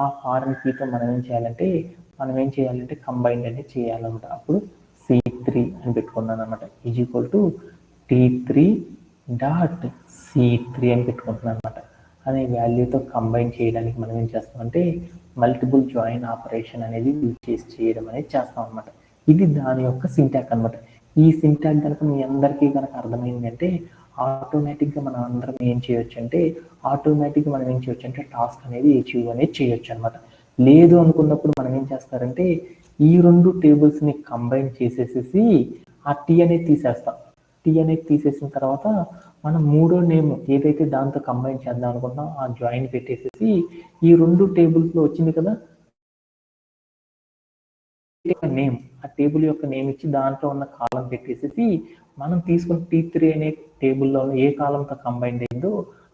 ఆ ఫారెన్ కీతో మనం ఏం చేయాలంటే కంబైన్డ్ అనేది చేయాలన్నమాట. అప్పుడు C3 అని పెట్టుకున్నాను అనమాట. Is equal to T3 dot C3 అని పెట్టుకుంటున్నాను అనమాట. అనే వాల్యూతో కంబైన్ చేయడానికి మనం ఏం చేస్తామంటే మల్టిపుల్ జాయిన్ ఆపరేషన్ అనేది యూజ్ చేయడం అనేది చేస్తాం అనమాట. ఇది దాని యొక్క సింటాక్ అనమాట. ఈ సింటాక్ కనుక మీ అందరికీ కనుక అర్థమైందంటే ఆటోమేటిక్గా మనం అందరం ఏం చేయొచ్చు అంటే టాస్క్ అనేది అచీవ్ అనేది చేయొచ్చు అనమాట. లేదు అనుకున్నప్పుడు మనం ఏం చేస్తారంటే ఈ రెండు టేబుల్స్ని కంబైన్ చేసేసేసి ఆ టీ అనేది తీసేస్తాం. టీ అనేది తీసేసిన తర్వాత మనం మూడో నేమ్ ఏదైతే దాంతో కంబైన్ చేద్దాం అనుకుంటున్నాం ఆ జాయిన్ పెట్టేసేసి ఈ రెండు టేబుల్స్లో వచ్చింది కదా నేమ్, ఆ టేబుల్ యొక్క నేమ్ ఇచ్చి దాంట్లో ఉన్న కాలం పెట్టేసేసి మనం తీసుకున్న T3 అనే టేబుల్లో ఏ కాలంతో కంబైన్ అయిందో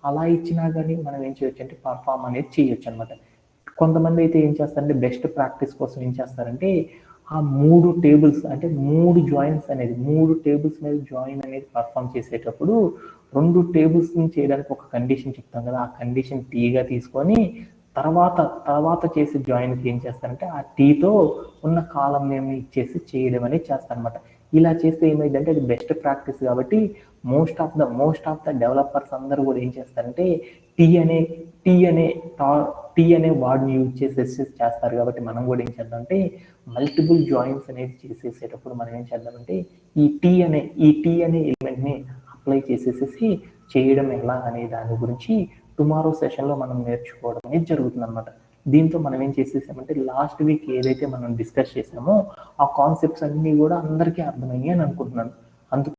అలా ఇచ్చినా కానీ మనం ఏం చేయొచ్చు అంటే పర్ఫామ్ అనేది చేయొచ్చు అనమాట. కొంతమంది అయితే ఏం చేస్తారంటే బెస్ట్ ప్రాక్టీస్ కోసం ఏం చేస్తారంటే ఆ మూడు టేబుల్స్ అంటే మూడు టేబుల్స్ మీద జాయిన్ అనేది పర్ఫామ్ చేసేటప్పుడు రెండు టేబుల్స్ చేయడానికి ఒక కండిషన్ చెప్తాం కదా, ఆ కండిషన్ టీగా తీసుకొని తర్వాత చేసే జాయిన్కి ఏం చేస్తారంటే ఆ టీతో ఉన్న కాలం నేమ్ ఇచ్చేసి చేయడం అనేది చేస్తారనమాట. ఇలా చేస్తే ఏమైందంటే అది బెస్ట్ ప్రాక్టీస్ కాబట్టి మోస్ట్ ఆఫ్ ద డెవలపర్స్ అందరూ కూడా ఏం చేస్తారంటే టీ అనే వర్డ్ని యూజ్ చేస్తారు. కాబట్టి మనం కూడా ఏం చేద్దామంటే మల్టిపుల్ జాయిన్స్ అనేది చేసేసేటప్పుడు మనం ఏం చేద్దామంటే ఈ టీ అనే ఎలిమెంట్ని అప్లై చేసేసేసి చేయడం ఎలా అనే దాని గురించి టుమారో సెషన్లో మనం నేర్చుకోవడం అనేది జరుగుతుంది అనమాట. దీంతో మనం ఏం చేసేసామంటే లాస్ట్ వీక్ ఏదైతే మనం డిస్కస్ చేసామో ఆ కాన్సెప్ట్స్ అన్నీ కూడా అందరికీ అర్థమయ్యాయి అని అనుకుంటున్నాను. అందుకు